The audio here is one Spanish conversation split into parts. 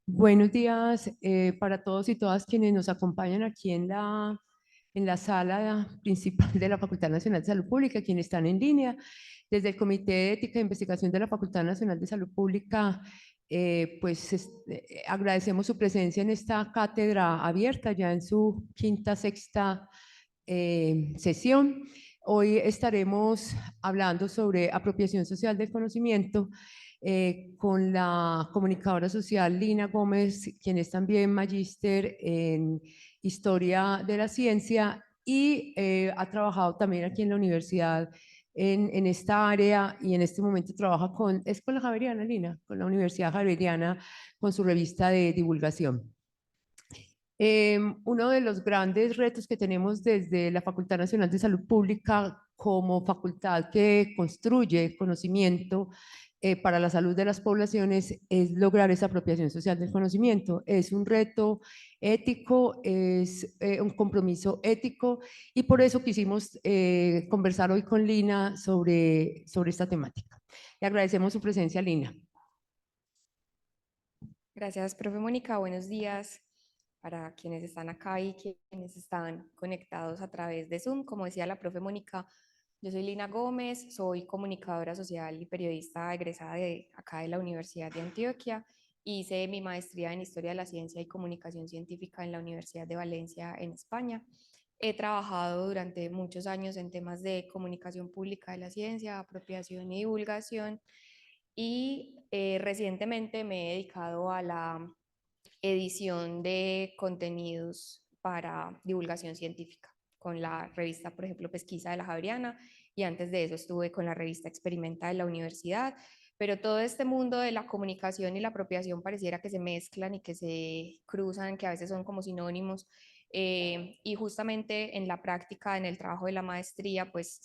Buenos días para todos y todas quienes nos acompañan aquí en la sala principal de la Facultad Nacional de Salud Pública, quienes están en línea. Desde el Comité de Ética e Investigación de la Facultad Nacional de Salud Pública, agradecemos su presencia en esta cátedra abierta, ya en su quinta, sexta sesión. Hoy estaremos hablando sobre apropiación social del conocimiento con la comunicadora social Lina Gómez, quien es también magíster en Historia de la Ciencia y ha trabajado también aquí en la universidad en esta área y en este momento trabaja es con la Javeriana, Lina, con la Universidad Javeriana, con su revista de divulgación. Uno de los grandes retos que tenemos desde la Facultad Nacional de Salud Pública como facultad que construye conocimiento para la salud de las poblaciones es lograr esa apropiación social del conocimiento. Es un reto ético, es un compromiso ético y por eso quisimos conversar hoy con Lina sobre esta temática. Le agradecemos su presencia, Lina. Gracias, profe Mónica. Buenos días para quienes están acá y quienes están conectados a través de Zoom. Como decía la profe Mónica, yo soy Lina Gómez, soy comunicadora social y periodista egresada de acá de la Universidad de Antioquia. Hice mi maestría en Historia de la Ciencia y Comunicación Científica en la Universidad de Valencia, en España. He trabajado durante muchos años en temas de comunicación pública de la ciencia, apropiación y divulgación. Y recientemente me he dedicado a la edición de contenidos para divulgación científica con la revista, por ejemplo, Pesquisa de la Javeriana, y antes de eso estuve con la revista Experimenta de la universidad. Pero todo este mundo de la comunicación y la apropiación pareciera que se mezclan y que se cruzan, que a veces son como sinónimos. Y justamente en la práctica, en el trabajo de la maestría, pues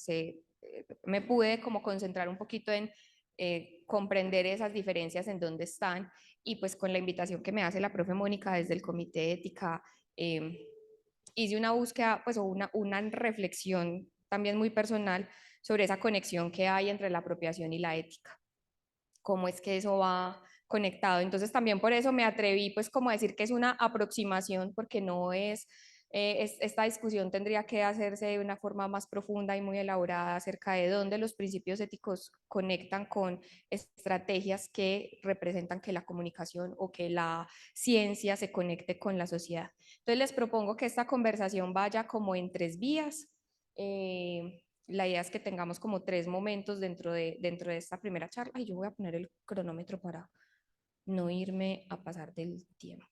me pude como concentrar un poquito en comprender esas diferencias en dónde están, y pues con la invitación que me hace la profe Mónica desde el Comité de Ética, hice una búsqueda, pues, o una reflexión también muy personal sobre esa conexión que hay entre la apropiación y la ética, cómo es que eso va conectado. Entonces también por eso me atreví pues como a decir que es una aproximación, porque no esta discusión tendría que hacerse de una forma más profunda y muy elaborada acerca de dónde los principios éticos conectan con estrategias que representan que la comunicación o que la ciencia se conecte con la sociedad. Entonces les propongo que esta conversación vaya como en tres vías. La idea es que tengamos como tres momentos dentro de esta primera charla, y yo voy a poner el cronómetro para no irme a pasar del tiempo.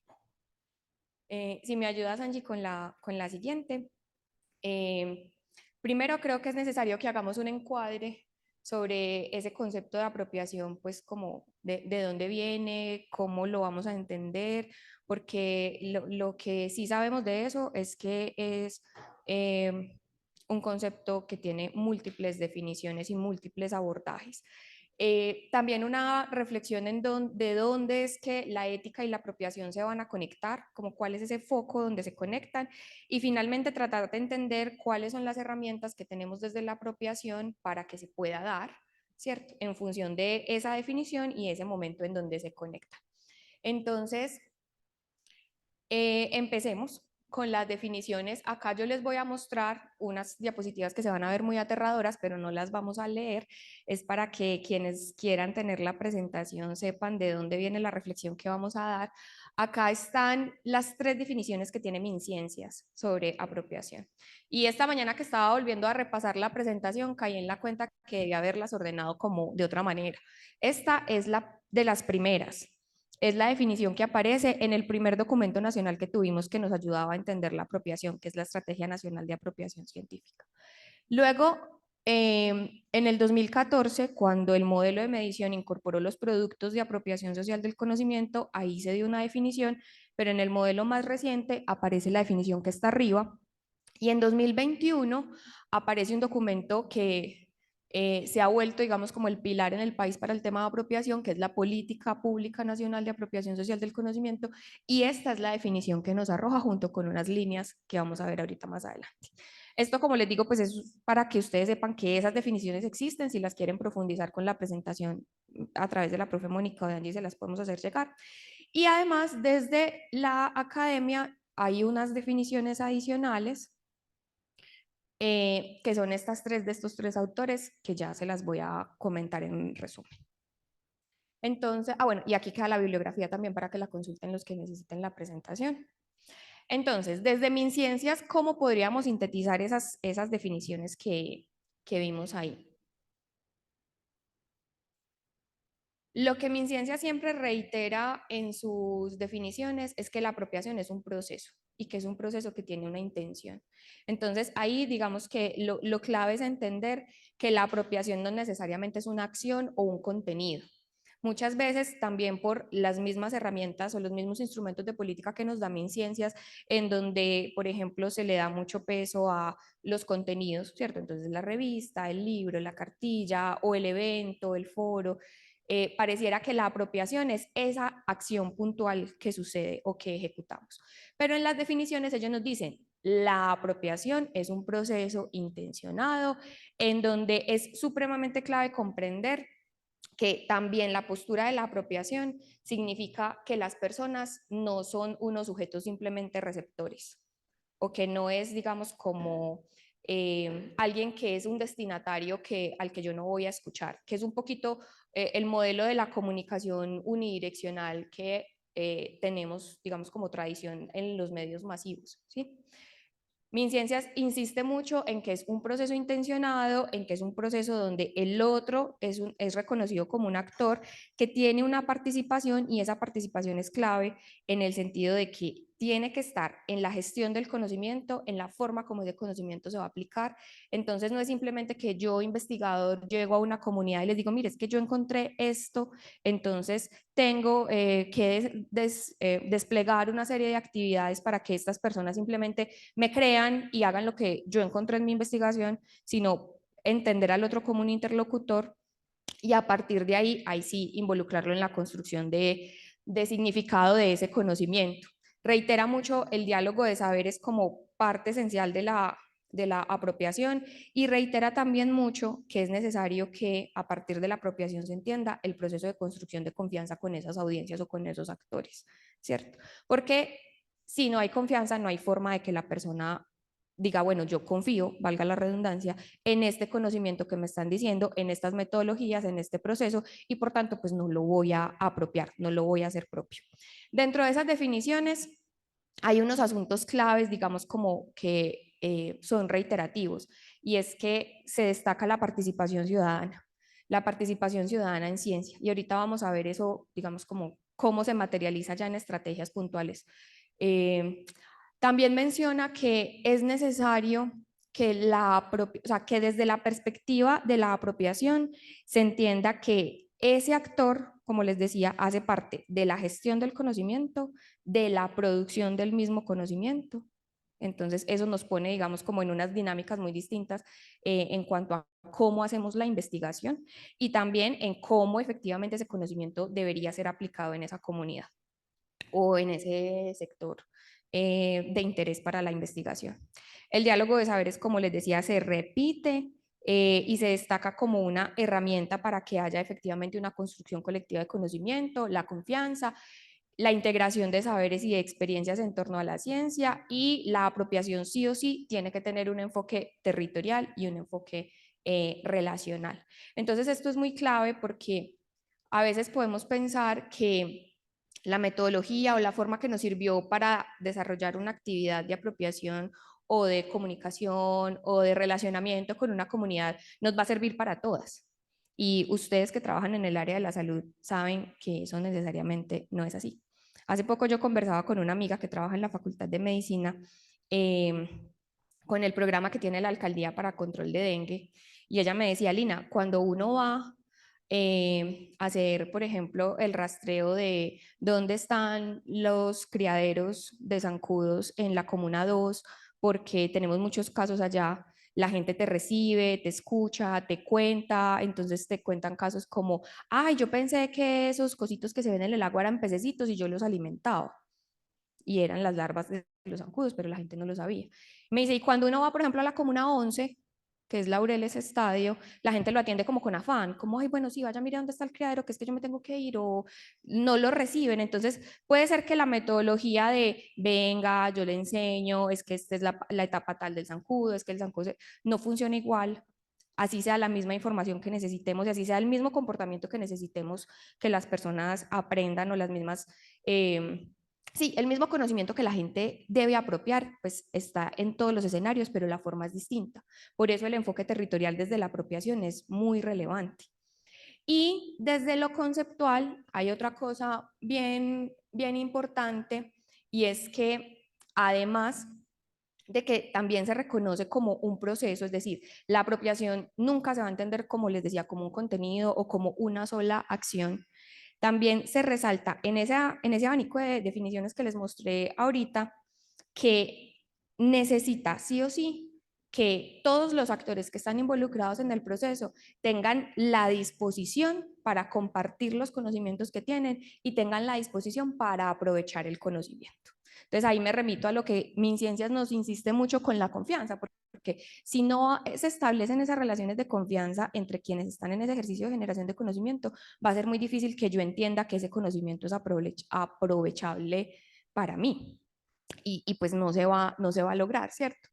Si me ayudas, Angie, con la siguiente. Primero creo que es necesario que hagamos un encuadre sobre ese concepto de apropiación, pues como de dónde viene, cómo lo vamos a entender, porque lo que sí sabemos de eso es que es un concepto que tiene múltiples definiciones y múltiples abordajes. También una reflexión de dónde es que la ética y la apropiación se van a conectar, como cuál es ese foco donde se conectan, y finalmente tratar de entender cuáles son las herramientas que tenemos desde la apropiación para que se pueda dar, ¿cierto? En función de esa definición y ese momento en donde se conectan. Entonces, empecemos con las definiciones. Acá yo les voy a mostrar unas diapositivas que se van a ver muy aterradoras, pero no las vamos a leer. Es para que quienes quieran tener la presentación sepan de dónde viene la reflexión que vamos a dar. Acá están las tres definiciones que tiene MinCiencias sobre apropiación. Y esta mañana que estaba volviendo a repasar la presentación, caí en la cuenta que debía haberlas ordenado como de otra manera. Esta es la de las primeras. Es la definición que aparece en el primer documento nacional que tuvimos que nos ayudaba a entender la apropiación, que es la Estrategia Nacional de Apropiación Científica. Luego, en el 2014, cuando el modelo de medición incorporó los productos de apropiación social del conocimiento, ahí se dio una definición, pero en el modelo más reciente aparece la definición que está arriba, y en 2021 aparece un documento que se ha vuelto, digamos, como el pilar en el país para el tema de apropiación, que es la Política Pública Nacional de Apropiación Social del Conocimiento, y esta es la definición que nos arroja junto con unas líneas que vamos a ver ahorita más adelante. Esto, como les digo, pues es para que ustedes sepan que esas definiciones existen, si las quieren profundizar con la presentación a través de la profe Mónica o de Angie, se las podemos hacer llegar. Y además, desde la academia hay unas definiciones adicionales, que son estas tres de estos tres autores, que ya se las voy a comentar en un resumen. Entonces, bueno, y aquí queda la bibliografía también para que la consulten los que necesiten la presentación. Entonces, desde MinCiencias, ¿cómo podríamos sintetizar esas definiciones que vimos ahí? Lo que MinCiencia siempre reitera en sus definiciones es que la apropiación es un proceso y que es un proceso que tiene una intención. Entonces, ahí digamos que lo clave es entender que la apropiación no necesariamente es una acción o un contenido. Muchas veces también por las mismas herramientas o los mismos instrumentos de política que nos da MinCiencias, en donde, por ejemplo, se le da mucho peso a los contenidos, ¿cierto? Entonces, la revista, el libro, la cartilla o el evento, el foro, pareciera que la apropiación es esa acción puntual que sucede o que ejecutamos. Pero en las definiciones ellos nos dicen, la apropiación es un proceso intencionado en donde es supremamente clave comprender que también la postura de la apropiación significa que las personas no son unos sujetos simplemente receptores, o que no es, digamos, como alguien que es un destinatario al que yo no voy a escuchar, que es un poquito el modelo de la comunicación unidireccional que tenemos, digamos, como tradición en los medios masivos, ¿sí? MinCiencias insiste mucho en que es un proceso intencionado, en que es un proceso donde el otro es reconocido como un actor que tiene una participación, y esa participación es clave en el sentido de que tiene que estar en la gestión del conocimiento, en la forma como ese conocimiento se va a aplicar. Entonces no es simplemente que yo, investigador, llego a una comunidad y les digo, mire, es que yo encontré esto, entonces tengo que desplegar una serie de actividades para que estas personas simplemente me crean y hagan lo que yo encontré en mi investigación, sino entender al otro como un interlocutor y a partir de ahí sí, involucrarlo en la construcción de significado de ese conocimiento. Reitera mucho el diálogo de saberes como parte esencial de la apropiación, y reitera también mucho que es necesario que a partir de la apropiación se entienda el proceso de construcción de confianza con esas audiencias o con esos actores, ¿cierto? Porque si no hay confianza, no hay forma de que la persona diga, bueno, yo confío, valga la redundancia, en este conocimiento que me están diciendo, en estas metodologías, en este proceso, y por tanto, pues no lo voy a apropiar, no lo voy a hacer propio. Dentro de esas definiciones hay unos asuntos claves, digamos, como que son reiterativos, y es que se destaca la participación ciudadana en ciencia, y ahorita vamos a ver eso, digamos, como cómo se materializa ya en estrategias puntuales. Eh, También menciona que es necesario que, o sea, que desde la perspectiva de la apropiación se entienda que ese actor, como les decía, hace parte de la gestión del conocimiento, de la producción del mismo conocimiento. Entonces, eso nos pone, digamos, como en unas dinámicas muy distintas en cuanto a cómo hacemos la investigación y también en cómo efectivamente ese conocimiento debería ser aplicado en esa comunidad o en ese sector de interés para la investigación. El diálogo de saberes, como les decía, se repite y se destaca como una herramienta para que haya efectivamente una construcción colectiva de conocimiento, la confianza, la integración de saberes y de experiencias en torno a la ciencia, y la apropiación sí o sí tiene que tener un enfoque territorial y un enfoque relacional. Entonces esto es muy clave porque a veces podemos pensar que la metodología o la forma que nos sirvió para desarrollar una actividad de apropiación o de comunicación o de relacionamiento con una comunidad nos va a servir para todas. Y ustedes que trabajan en el área de la salud saben que eso necesariamente no es así. Hace poco yo conversaba con una amiga que trabaja en la Facultad de Medicina eh, con el programa que tiene la alcaldía para control de dengue, y ella me decía, Lina, cuando uno va hacer, por ejemplo, el rastreo de dónde están los criaderos de zancudos en la Comuna 2, porque tenemos muchos casos allá, la gente te recibe, te escucha, te cuenta, entonces te cuentan casos como, ay, yo pensé que esos cositos que se ven en el agua eran pececitos y yo los alimentaba. y eran las larvas de los zancudos, pero la gente no lo sabía. Me dice, y cuando uno va, por ejemplo, a la Comuna 11, que es Laureles Estadio, la gente lo atiende como con afán, como, ay, bueno, sí, vaya, mire dónde está el criadero, que es que yo me tengo que ir, o no lo reciben. Entonces, puede ser que la metodología de, venga, yo le enseño, es que esta es la etapa tal del zancudo, es que el zancudo no funciona igual, así sea la misma información que necesitemos y así sea el mismo comportamiento que necesitemos que las personas aprendan o las mismas... Sí, el mismo conocimiento que la gente debe apropiar, pues está en todos los escenarios, pero la forma es distinta. Por eso el enfoque territorial desde la apropiación es muy relevante. Y desde lo conceptual hay otra cosa bien importante, y es que además de que también se reconoce como un proceso, es decir, la apropiación nunca se va a entender, como les decía, como un contenido o como una sola acción. También se resalta en ese abanico de definiciones que les mostré ahorita que necesita sí o sí que todos los actores que están involucrados en el proceso tengan la disposición para compartir los conocimientos que tienen y tengan la disposición para aprovechar el conocimiento. Entonces ahí me remito a lo que MinCiencias nos insiste mucho con la confianza, porque si no se establecen esas relaciones de confianza entre quienes están en ese ejercicio de generación de conocimiento, va a ser muy difícil que yo entienda que ese conocimiento es aprovechable para mí. Y pues no se va a lograr, ¿cierto?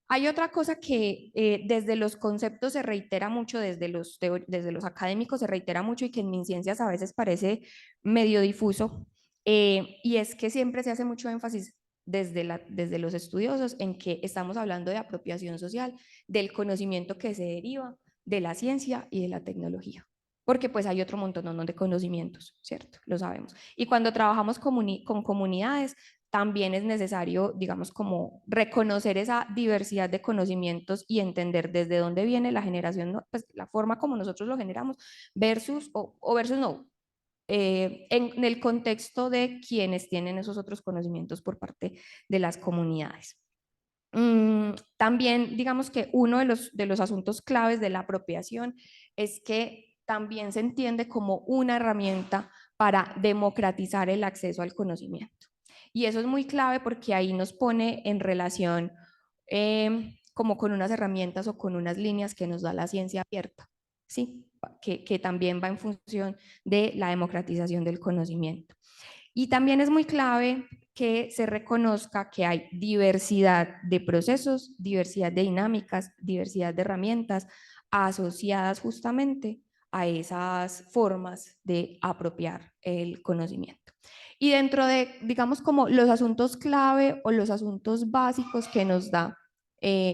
Hay otra cosa que desde los conceptos se reitera mucho, desde los académicos se reitera mucho y que en MinCiencias a veces parece medio difuso, y es que siempre se hace mucho énfasis desde los estudiosos en que estamos hablando de apropiación social, del conocimiento que se deriva de la ciencia y de la tecnología. Porque pues hay otro montón de conocimientos, ¿cierto? Lo sabemos. Y cuando trabajamos con comunidades, también es necesario, digamos, como reconocer esa diversidad de conocimientos y entender desde dónde viene la generación, pues la forma como nosotros lo generamos versus, o versus no, en el contexto de quienes tienen esos otros conocimientos por parte de las comunidades. También, digamos que uno de los asuntos claves de la apropiación es que también se entiende como una herramienta para democratizar el acceso al conocimiento. Y eso es muy clave porque ahí nos pone en relación como con unas herramientas o con unas líneas que nos da la ciencia abierta, ¿sí? Que también va en función de la democratización del conocimiento. Y también es muy clave que se reconozca que hay diversidad de procesos, diversidad de dinámicas, diversidad de herramientas asociadas justamente a esas formas de apropiar el conocimiento. Y dentro de, digamos, como los asuntos clave o los asuntos básicos que nos da,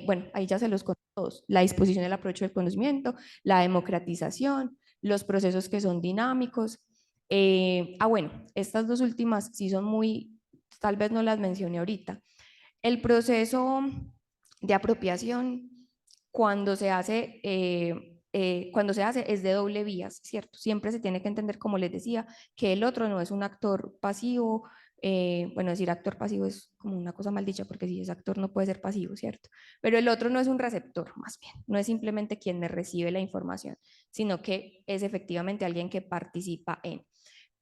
bueno, ahí ya se los conté todos, la disposición del aprovecho del conocimiento, la democratización, los procesos que son dinámicos. Bueno, estas dos últimas sí son muy, tal vez no las mencioné ahorita. El proceso de apropiación, cuando se hace, cuando se hace es de doble vías, ¿cierto? Siempre se tiene que entender, como les decía, que el otro no es un actor pasivo. Bueno, decir actor pasivo es como una cosa mal dicha, porque si es actor no puede ser pasivo, ¿cierto? Pero el otro no es un receptor, más bien, no es simplemente quien me recibe la información, sino que es efectivamente alguien que participa en.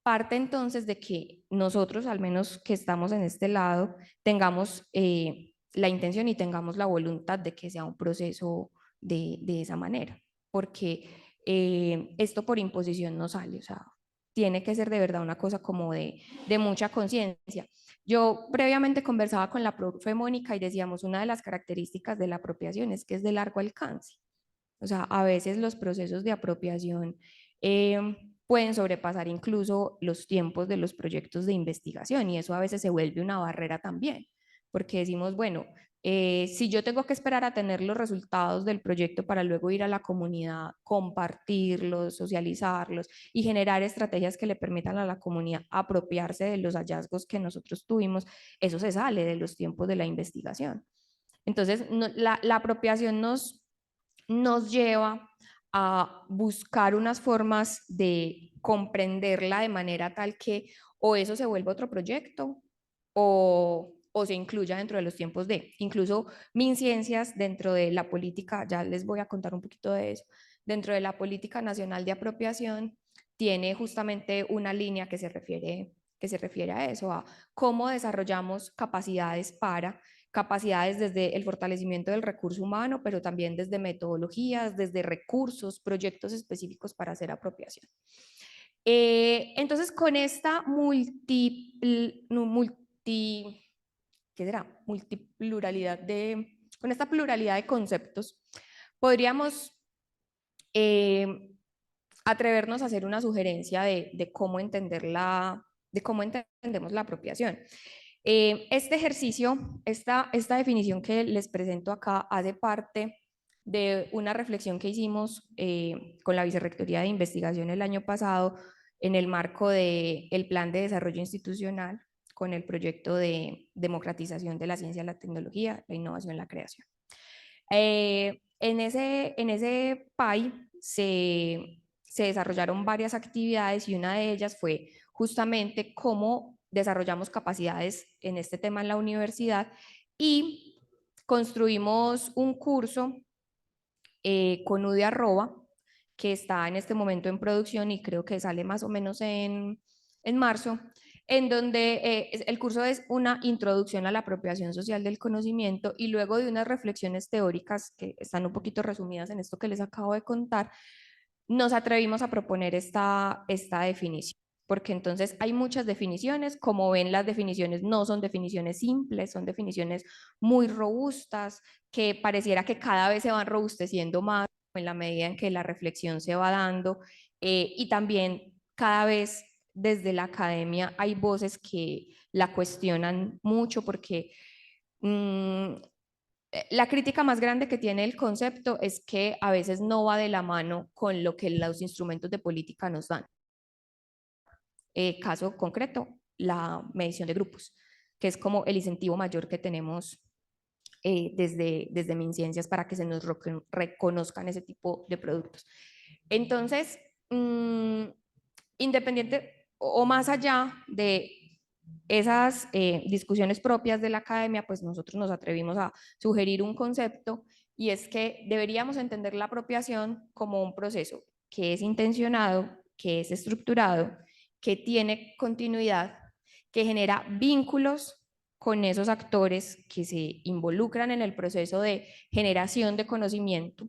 Parte entonces de que nosotros, al menos que estamos en este lado, tengamos la intención y tengamos la voluntad de que sea un proceso de esa manera, porque esto por imposición no sale, o sea, tiene que ser de verdad una cosa como de mucha conciencia. Yo previamente conversaba con la profe Mónica y decíamos, una de las características de la apropiación es que es de largo alcance. O sea, a veces los procesos de apropiación pueden sobrepasar incluso los tiempos de los proyectos de investigación, y eso a veces se vuelve una barrera también, porque decimos, bueno, si yo tengo que esperar a tener los resultados del proyecto para luego ir a la comunidad, compartirlos, socializarlos y generar estrategias que le permitan a la comunidad apropiarse de los hallazgos que nosotros tuvimos, eso se sale de los tiempos de la investigación. Entonces, la apropiación nos lleva a buscar unas formas de comprenderla de manera tal que o eso se vuelva otro proyecto o se incluya dentro de los tiempos de. Incluso MinCiencias dentro de la política, ya les voy a contar un poquito de eso, dentro de la política nacional de apropiación tiene justamente una línea que se refiere que se refiere a eso, a cómo desarrollamos capacidades desde el fortalecimiento del recurso humano, pero también desde metodologías, desde recursos, proyectos específicos para hacer apropiación. Entonces, con esta ¿qué será? Con esta pluralidad de conceptos, podríamos atrevernos a hacer una sugerencia de cómo de cómo entendemos la apropiación. Este ejercicio, esta definición que les presento acá, hace parte de una reflexión que hicimos con la Vicerrectoría de Investigación el año pasado en el marco del Plan de Desarrollo Institucional con el proyecto de democratización de la ciencia, la tecnología, la innovación y la creación. En ese PAI se desarrollaron varias actividades y una de ellas fue justamente cómo desarrollamos capacidades en este tema en la universidad y construimos un curso con UDI Arroba que está en este momento en producción y creo que sale más o menos en marzo, en donde el curso es una introducción a la apropiación social del conocimiento y luego de unas reflexiones teóricas que están un poquito resumidas en esto que les acabo de contar, nos atrevimos a proponer esta definición. Porque entonces hay muchas definiciones, como ven las definiciones no son definiciones simples, son definiciones muy robustas, que pareciera que cada vez se van robusteciendo más en la medida en que la reflexión se va dando y también cada vez desde la academia hay voces que la cuestionan mucho porque la crítica más grande que tiene el concepto es que a veces no va de la mano con lo que los instrumentos de política nos dan. Caso concreto, la medición de grupos, que es como el incentivo mayor que tenemos desde MinCiencias para que se nos reconozcan ese tipo de productos. Entonces, independiente o más allá de esas discusiones propias de la academia, pues nosotros nos atrevimos a sugerir un concepto y es que deberíamos entender la apropiación como un proceso que es intencionado, que es estructurado, que tiene continuidad, que genera vínculos con esos actores que se involucran en el proceso de generación de conocimiento,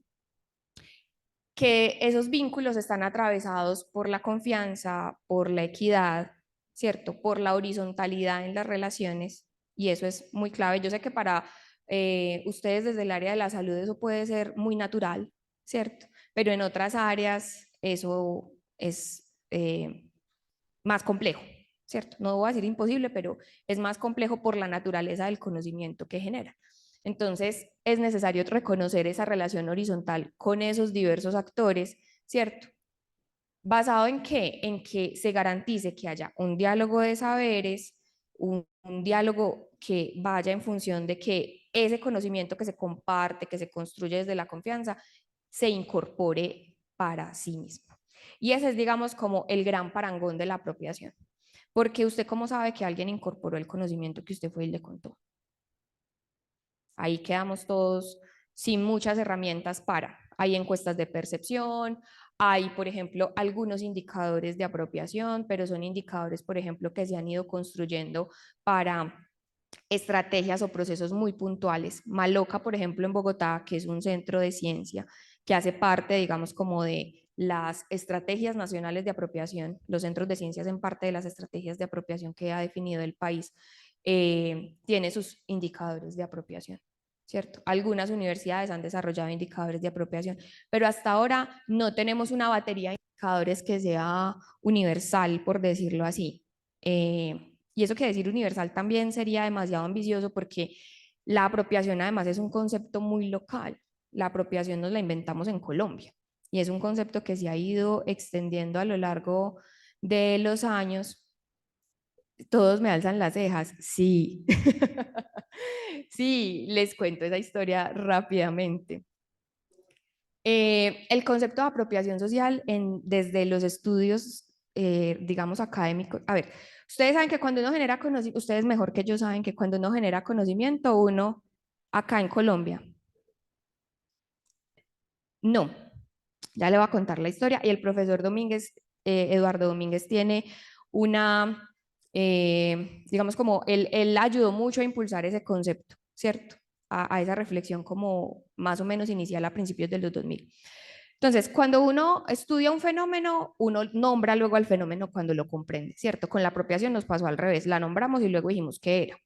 que esos vínculos están atravesados por la confianza, por la equidad, ¿cierto? Por la horizontalidad en las relaciones, y eso es muy clave. Yo sé que para ustedes desde el área de la salud eso puede ser muy natural, ¿cierto? Pero en otras áreas eso es más complejo, ¿cierto? No voy a decir imposible, pero es más complejo por la naturaleza del conocimiento que genera. Entonces, es necesario reconocer esa relación horizontal con esos diversos actores, ¿cierto? ¿Basado en qué? En que se garantice que haya un diálogo de saberes, un diálogo que vaya en función de que ese conocimiento que se comparte, que se construye desde la confianza, se incorpore para sí mismo. Y ese es, digamos, como el gran parangón de la apropiación. Porque usted cómo sabe que alguien incorporó el conocimiento que usted fue y le contó. Ahí quedamos todos sin muchas herramientas para. Hay encuestas de percepción, hay, por ejemplo, algunos indicadores de apropiación, pero son indicadores, por ejemplo, que se han ido construyendo para estrategias o procesos muy puntuales. Maloca, por ejemplo, en Bogotá, que es un centro de ciencia que hace parte, digamos, como de las estrategias nacionales de apropiación. Los centros de ciencia hacen parte de las estrategias de apropiación que ha definido el país. Tiene sus indicadores de apropiación, ¿cierto? Algunas universidades han desarrollado indicadores de apropiación, pero hasta ahora no tenemos una batería de indicadores que sea universal, por decirlo así. Y eso que decir universal también sería demasiado ambicioso porque la apropiación además es un concepto muy local. La apropiación nos la inventamos en Colombia y es un concepto que se ha ido extendiendo a lo largo de los años. Todos me alzan las cejas, sí. Sí, les cuento esa historia rápidamente. El concepto de apropiación social desde los estudios, digamos, académicos. A ver, ustedes saben que cuando uno genera conocimiento, ustedes mejor que yo saben que cuando uno genera conocimiento, uno acá en Colombia, no, ya le voy a contar la historia. Y el profesor Domínguez, Eduardo Domínguez, tiene una digamos como él ayudó mucho a impulsar ese concepto, ¿cierto? A esa reflexión como más o menos inicial a principios de los 2000. Entonces, cuando uno estudia un fenómeno, uno nombra luego al fenómeno cuando lo comprende, ¿cierto? Con la apropiación nos pasó al revés, la nombramos y luego dijimos qué era.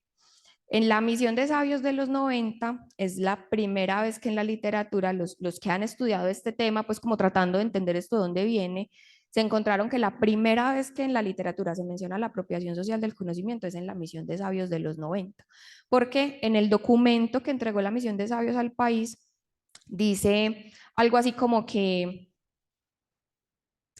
En la misión de sabios de los 90 es la primera vez que en la literatura los que han estudiado este tema, pues como tratando de entender esto de dónde viene, se encontraron que la primera vez que en la literatura se menciona la apropiación social del conocimiento es en la misión de sabios de los 90, porque en el documento que entregó la misión de sabios al país dice algo así como que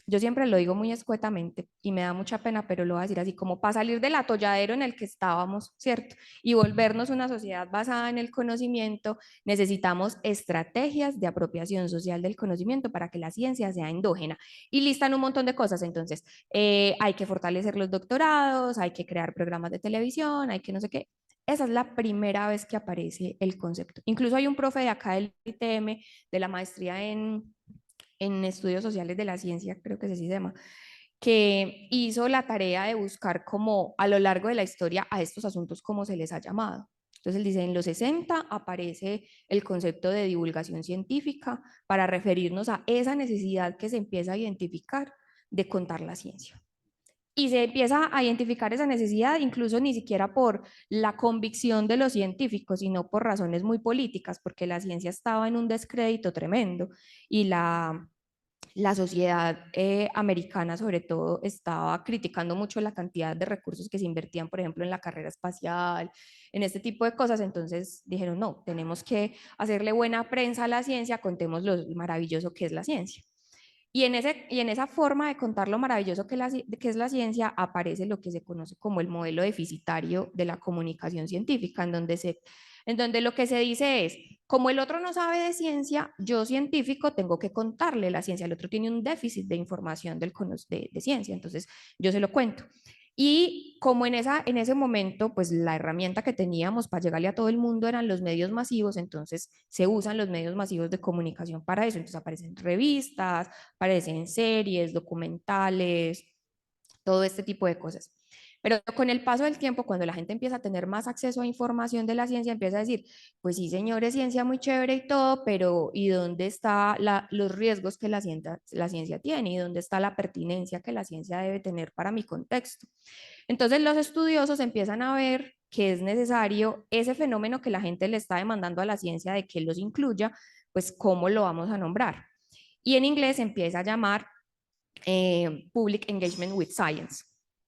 yo siempre lo digo muy escuetamente y me da mucha pena, pero lo voy a decir así, como para salir del atolladero en el que estábamos, ¿cierto? Y volvernos una sociedad basada en el conocimiento, necesitamos estrategias de apropiación social del conocimiento para que la ciencia sea endógena. Y listan un montón de cosas, entonces, hay que fortalecer los doctorados, hay que crear programas de televisión, hay que no sé qué. Esa es la primera vez que aparece el concepto. Incluso hay un profe de acá del ITM, de la maestría en estudios sociales de la ciencia, creo que así se llama, que hizo la tarea de buscar como a lo largo de la historia a estos asuntos como se les ha llamado. Entonces él dice, en los 60 aparece el concepto de divulgación científica para referirnos a esa necesidad que se empieza a identificar de contar la ciencia. Y se empieza a identificar esa necesidad incluso ni siquiera por la convicción de los científicos, sino por razones muy políticas, porque la ciencia estaba en un descrédito tremendo y la sociedad americana sobre todo estaba criticando mucho la cantidad de recursos que se invertían, por ejemplo, en la carrera espacial, en este tipo de cosas. Entonces dijeron, no, tenemos que hacerle buena prensa a la ciencia, contemos lo maravilloso que es la ciencia. Y en esa forma de contar lo maravilloso que es la ciencia aparece lo que se conoce como el modelo deficitario de la comunicación científica, en donde lo que se dice es, como el otro no sabe de ciencia, yo científico tengo que contarle la ciencia, el otro tiene un déficit de información de ciencia, entonces yo se lo cuento. Y como en ese momento, pues la herramienta que teníamos para llegarle a todo el mundo eran los medios masivos, entonces se usan los medios masivos de comunicación para eso. Entonces aparecen revistas, aparecen series, documentales, todo este tipo de cosas. Pero con el paso del tiempo, cuando la gente empieza a tener más acceso a información de la ciencia, empieza a decir, pues sí, señores, ciencia muy chévere y todo, pero ¿y dónde están los riesgos que la ciencia tiene? ¿Y dónde está la pertinencia que la ciencia debe tener para mi contexto? Entonces los estudiosos empiezan a ver que es necesario ese fenómeno que la gente le está demandando a la ciencia de que los incluya, pues cómo lo vamos a nombrar. Y en inglés empieza a llamar Public Engagement with Science,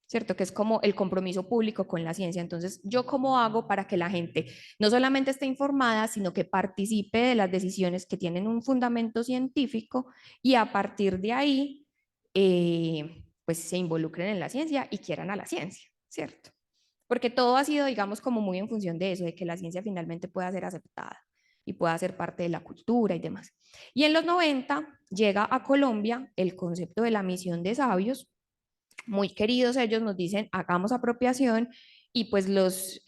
¿cierto? Que es como el compromiso público con la ciencia. Entonces, ¿yo cómo hago para que la gente no solamente esté informada, sino que participe de las decisiones que tienen un fundamento científico y a partir de ahí, pues se involucren en la ciencia y quieran a la ciencia, ¿cierto? Porque todo ha sido, digamos, como muy en función de eso, de que la ciencia finalmente pueda ser aceptada y pueda ser parte de la cultura y demás. Y en los 90 llega a Colombia el concepto de la misión de sabios, muy queridos ellos, nos dicen, hagamos apropiación y pues las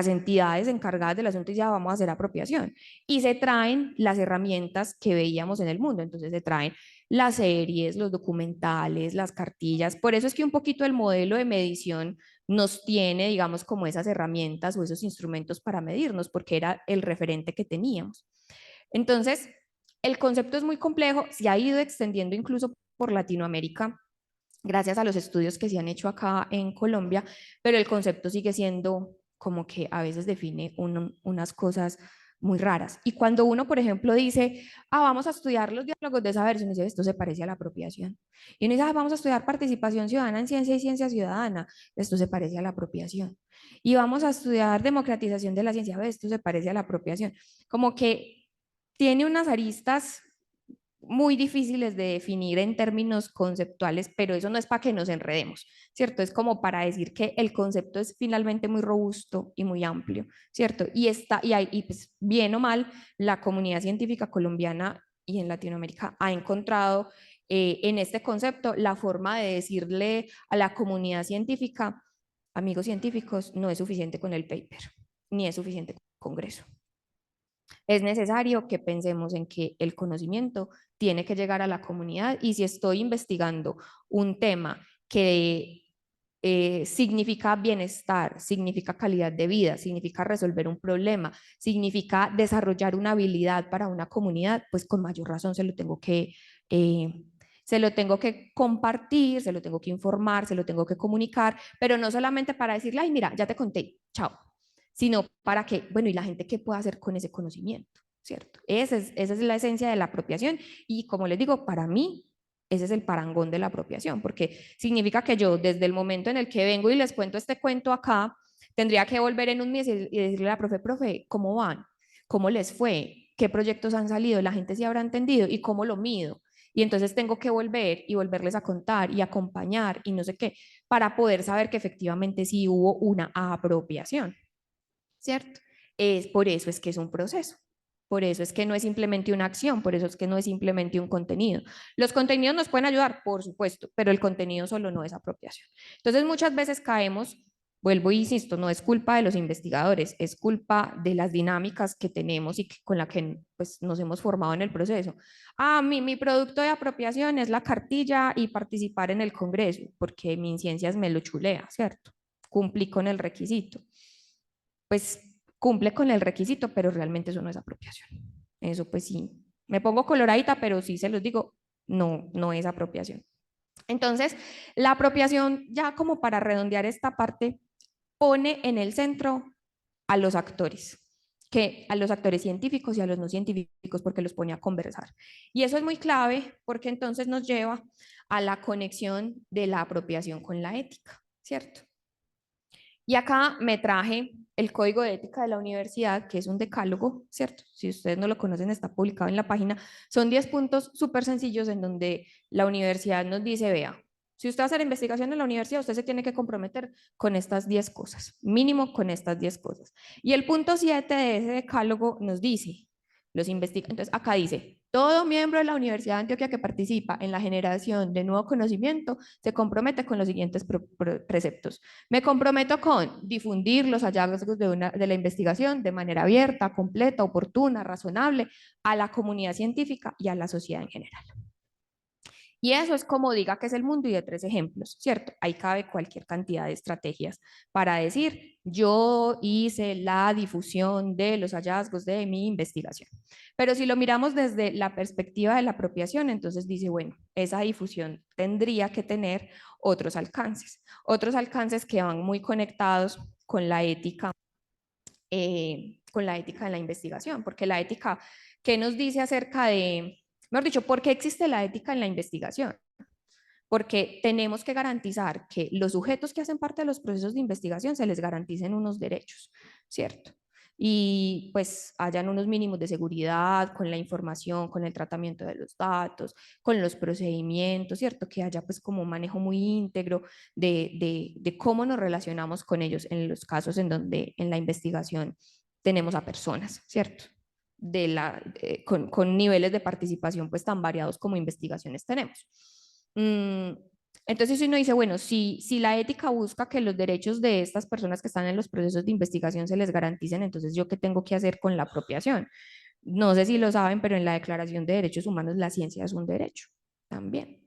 entidades encargadas del asunto ya vamos a hacer apropiación. Y se traen las herramientas que veíamos en el mundo, entonces se traen las series, los documentales, las cartillas. Por eso es que un poquito el modelo de medición nos tiene, digamos, como esas herramientas o esos instrumentos para medirnos, porque era el referente que teníamos. Entonces, el concepto es muy complejo, se ha ido extendiendo incluso por Latinoamérica gracias a los estudios que se han hecho acá en Colombia, pero el concepto sigue siendo como que a veces define unas cosas muy raras. Y cuando uno, por ejemplo, dice, vamos a estudiar los diálogos de saber, uno dice, esto se parece a la apropiación. Y uno dice, vamos a estudiar participación ciudadana en ciencia y ciencia ciudadana, esto se parece a la apropiación. Y vamos a estudiar democratización de la ciencia, esto se parece a la apropiación. Como que tiene unas aristas muy difíciles de definir en términos conceptuales, pero eso no es para que nos enredemos, ¿cierto? Es como para decir que el concepto es finalmente muy robusto y muy amplio, ¿cierto? Y pues, bien o mal, la comunidad científica colombiana y en Latinoamérica ha encontrado en este concepto la forma de decirle a la comunidad científica, amigos científicos, no es suficiente con el paper, ni es suficiente con el Congreso. Es necesario que pensemos en que el conocimiento tiene que llegar a la comunidad y si estoy investigando un tema que significa bienestar, significa calidad de vida, significa resolver un problema, significa desarrollar una habilidad para una comunidad, pues con mayor razón se lo tengo que compartir, se lo tengo que informar, se lo tengo que comunicar, pero no solamente para decirle, ay, mira, ya te conté, chao, sino para que, bueno, ¿y la gente qué puede hacer con ese conocimiento? ¿Cierto? Esa es la esencia de la apropiación y como les digo, para mí ese es el parangón de la apropiación, porque significa que yo desde el momento en el que vengo y les cuento este cuento acá, tendría que volver en un mes y decirle a la profe, ¿cómo van? ¿Cómo les fue? ¿Qué proyectos han salido? ¿La gente sí habrá entendido? ¿Y cómo lo mido? Y entonces tengo que volver y volverles a contar y acompañar y no sé qué, para poder saber que efectivamente sí hubo una apropiación, ¿cierto? Por eso es que es un proceso. Por eso es que no es simplemente una acción, por eso es que no es simplemente un contenido. Los contenidos nos pueden ayudar, por supuesto, pero el contenido solo no es apropiación. Entonces muchas veces caemos, vuelvo e insisto, no es culpa de los investigadores, es culpa de las dinámicas que tenemos y que, con la que pues, nos hemos formado en el proceso. Ah, mi producto de apropiación es la cartilla y participar en el congreso, porque mi ciencias me lo chulea, ¿cierto? Cumplí con el requisito. Pues cumple con el requisito, pero realmente eso no es apropiación. Eso pues sí, me pongo coloradita, pero sí se los digo, no es apropiación. Entonces, la apropiación, ya como para redondear esta parte, pone en el centro a los actores, que a los actores científicos y a los no científicos, porque los pone a conversar. Y eso es muy clave porque entonces nos lleva a la conexión de la apropiación con la ética, ¿cierto? Y acá me traje el código de ética de la universidad, que es un decálogo, ¿cierto? Si ustedes no lo conocen, está publicado en la página. Son 10 puntos súper sencillos en donde la universidad nos dice, vea, si usted va a hacer investigación en la universidad, usted se tiene que comprometer con estas 10 cosas, mínimo con estas 10 cosas. Y el punto 7 de ese decálogo nos dice, entonces acá dice, todo miembro de la Universidad de Antioquia que participa en la generación de nuevo conocimiento se compromete con los siguientes preceptos. Me comprometo con difundir los hallazgos de la investigación de manera abierta, completa, oportuna, razonable a la comunidad científica y a la sociedad en general. Y eso es como diga que es el mundo y de 3 ejemplos, ¿cierto? Ahí cabe cualquier cantidad de estrategias para decir, yo hice la difusión de los hallazgos de mi investigación. Pero si lo miramos desde la perspectiva de la apropiación, entonces dice, bueno, esa difusión tendría que tener otros alcances que van muy conectados con la ética en la investigación, porque la ética, ¿qué nos dice acerca de, mejor dicho, por qué existe la ética en la investigación? Porque tenemos que garantizar que los sujetos que hacen parte de los procesos de investigación se les garanticen unos derechos, ¿cierto? Y pues hayan unos mínimos de seguridad con la información, con el tratamiento de los datos, con los procedimientos, ¿cierto? Que haya pues como un manejo muy íntegro de cómo nos relacionamos con ellos en los casos en donde en la investigación tenemos a personas, ¿cierto? Con niveles de participación pues tan variados como investigaciones tenemos. Entonces uno dice, bueno, si la ética busca que los derechos de estas personas que están en los procesos de investigación se les garanticen, entonces yo qué tengo que hacer con la apropiación. No sé si lo saben, pero en la Declaración de Derechos Humanos la ciencia es un derecho también.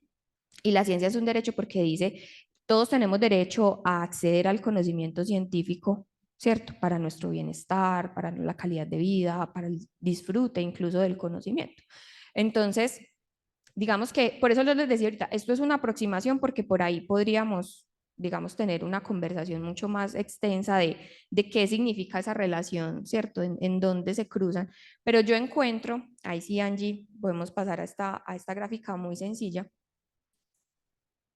Y la ciencia es un derecho porque dice, todos tenemos derecho a acceder al conocimiento científico, ¿cierto? Para nuestro bienestar, para la calidad de vida, para el disfrute incluso del conocimiento. Entonces, digamos que, por eso les decía ahorita, esto es una aproximación porque por ahí podríamos, digamos, tener una conversación mucho más extensa de qué significa esa relación, ¿cierto? En dónde se cruzan. Pero yo encuentro, ahí sí, Angie, podemos pasar a esta gráfica muy sencilla,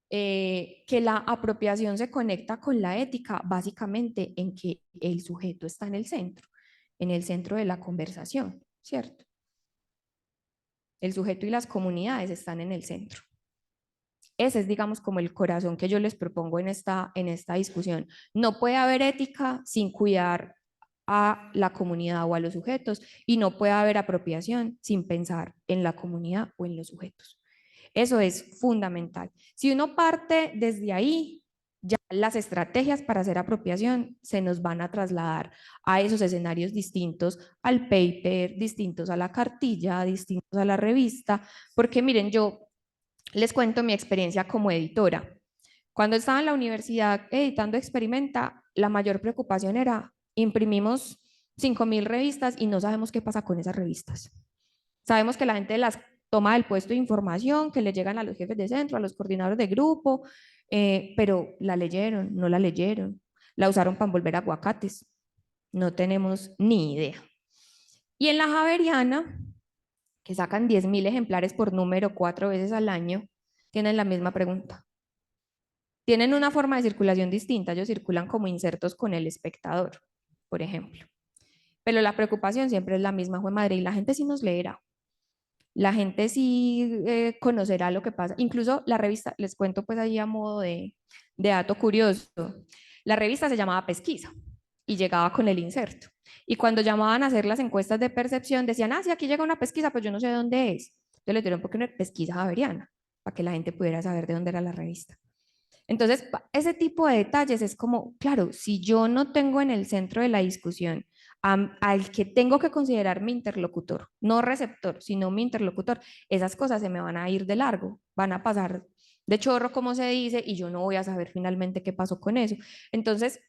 que la apropiación se conecta con la ética básicamente en que el sujeto está en el centro de la conversación, ¿cierto? El sujeto y las comunidades están en el centro. Ese es, digamos, como el corazón que yo les propongo en esta discusión. No puede haber ética sin cuidar a la comunidad o a los sujetos y no puede haber apropiación sin pensar en la comunidad o en los sujetos. Eso es fundamental. Si uno parte desde ahí, ya las estrategias para hacer apropiación se nos van a trasladar a esos escenarios distintos al paper, distintos a la cartilla, distintos a la revista, porque miren, yo les cuento mi experiencia como editora. Cuando estaba en la universidad editando Experimenta, la mayor preocupación era, imprimimos 5.000 revistas y no sabemos qué pasa con esas revistas. Sabemos que la gente las toma del puesto de información, que le llegan a los jefes de centro, a los coordinadores de grupo, pero la leyeron, no la leyeron, la usaron para envolver aguacates. No tenemos ni idea. Y en la Javeriana, que sacan 10.000 ejemplares por número 4 veces al año, tienen la misma pregunta. Tienen una forma de circulación distinta, ellos circulan como insertos con el espectador, por ejemplo. Pero la preocupación siempre es la misma, fue madre, y la gente sí nos leerá. La gente sí conocerá lo que pasa. Incluso la revista, les cuento pues ahí a modo de dato curioso, la revista se llamaba Pesquisa y llegaba con el inserto. Y cuando llamaban a hacer las encuestas de percepción, decían, sí, aquí llega una pesquisa, pues yo no sé de dónde es. Entonces le dieron porque una pesquisa javeriana, para que la gente pudiera saber de dónde era la revista. Entonces, ese tipo de detalles es como, claro, si yo no tengo en el centro de la discusión al que tengo que considerar mi interlocutor, no receptor, sino mi interlocutor, esas cosas se me van a ir de largo, van a pasar de chorro, como se dice, y yo no voy a saber finalmente qué pasó con eso. Entonces,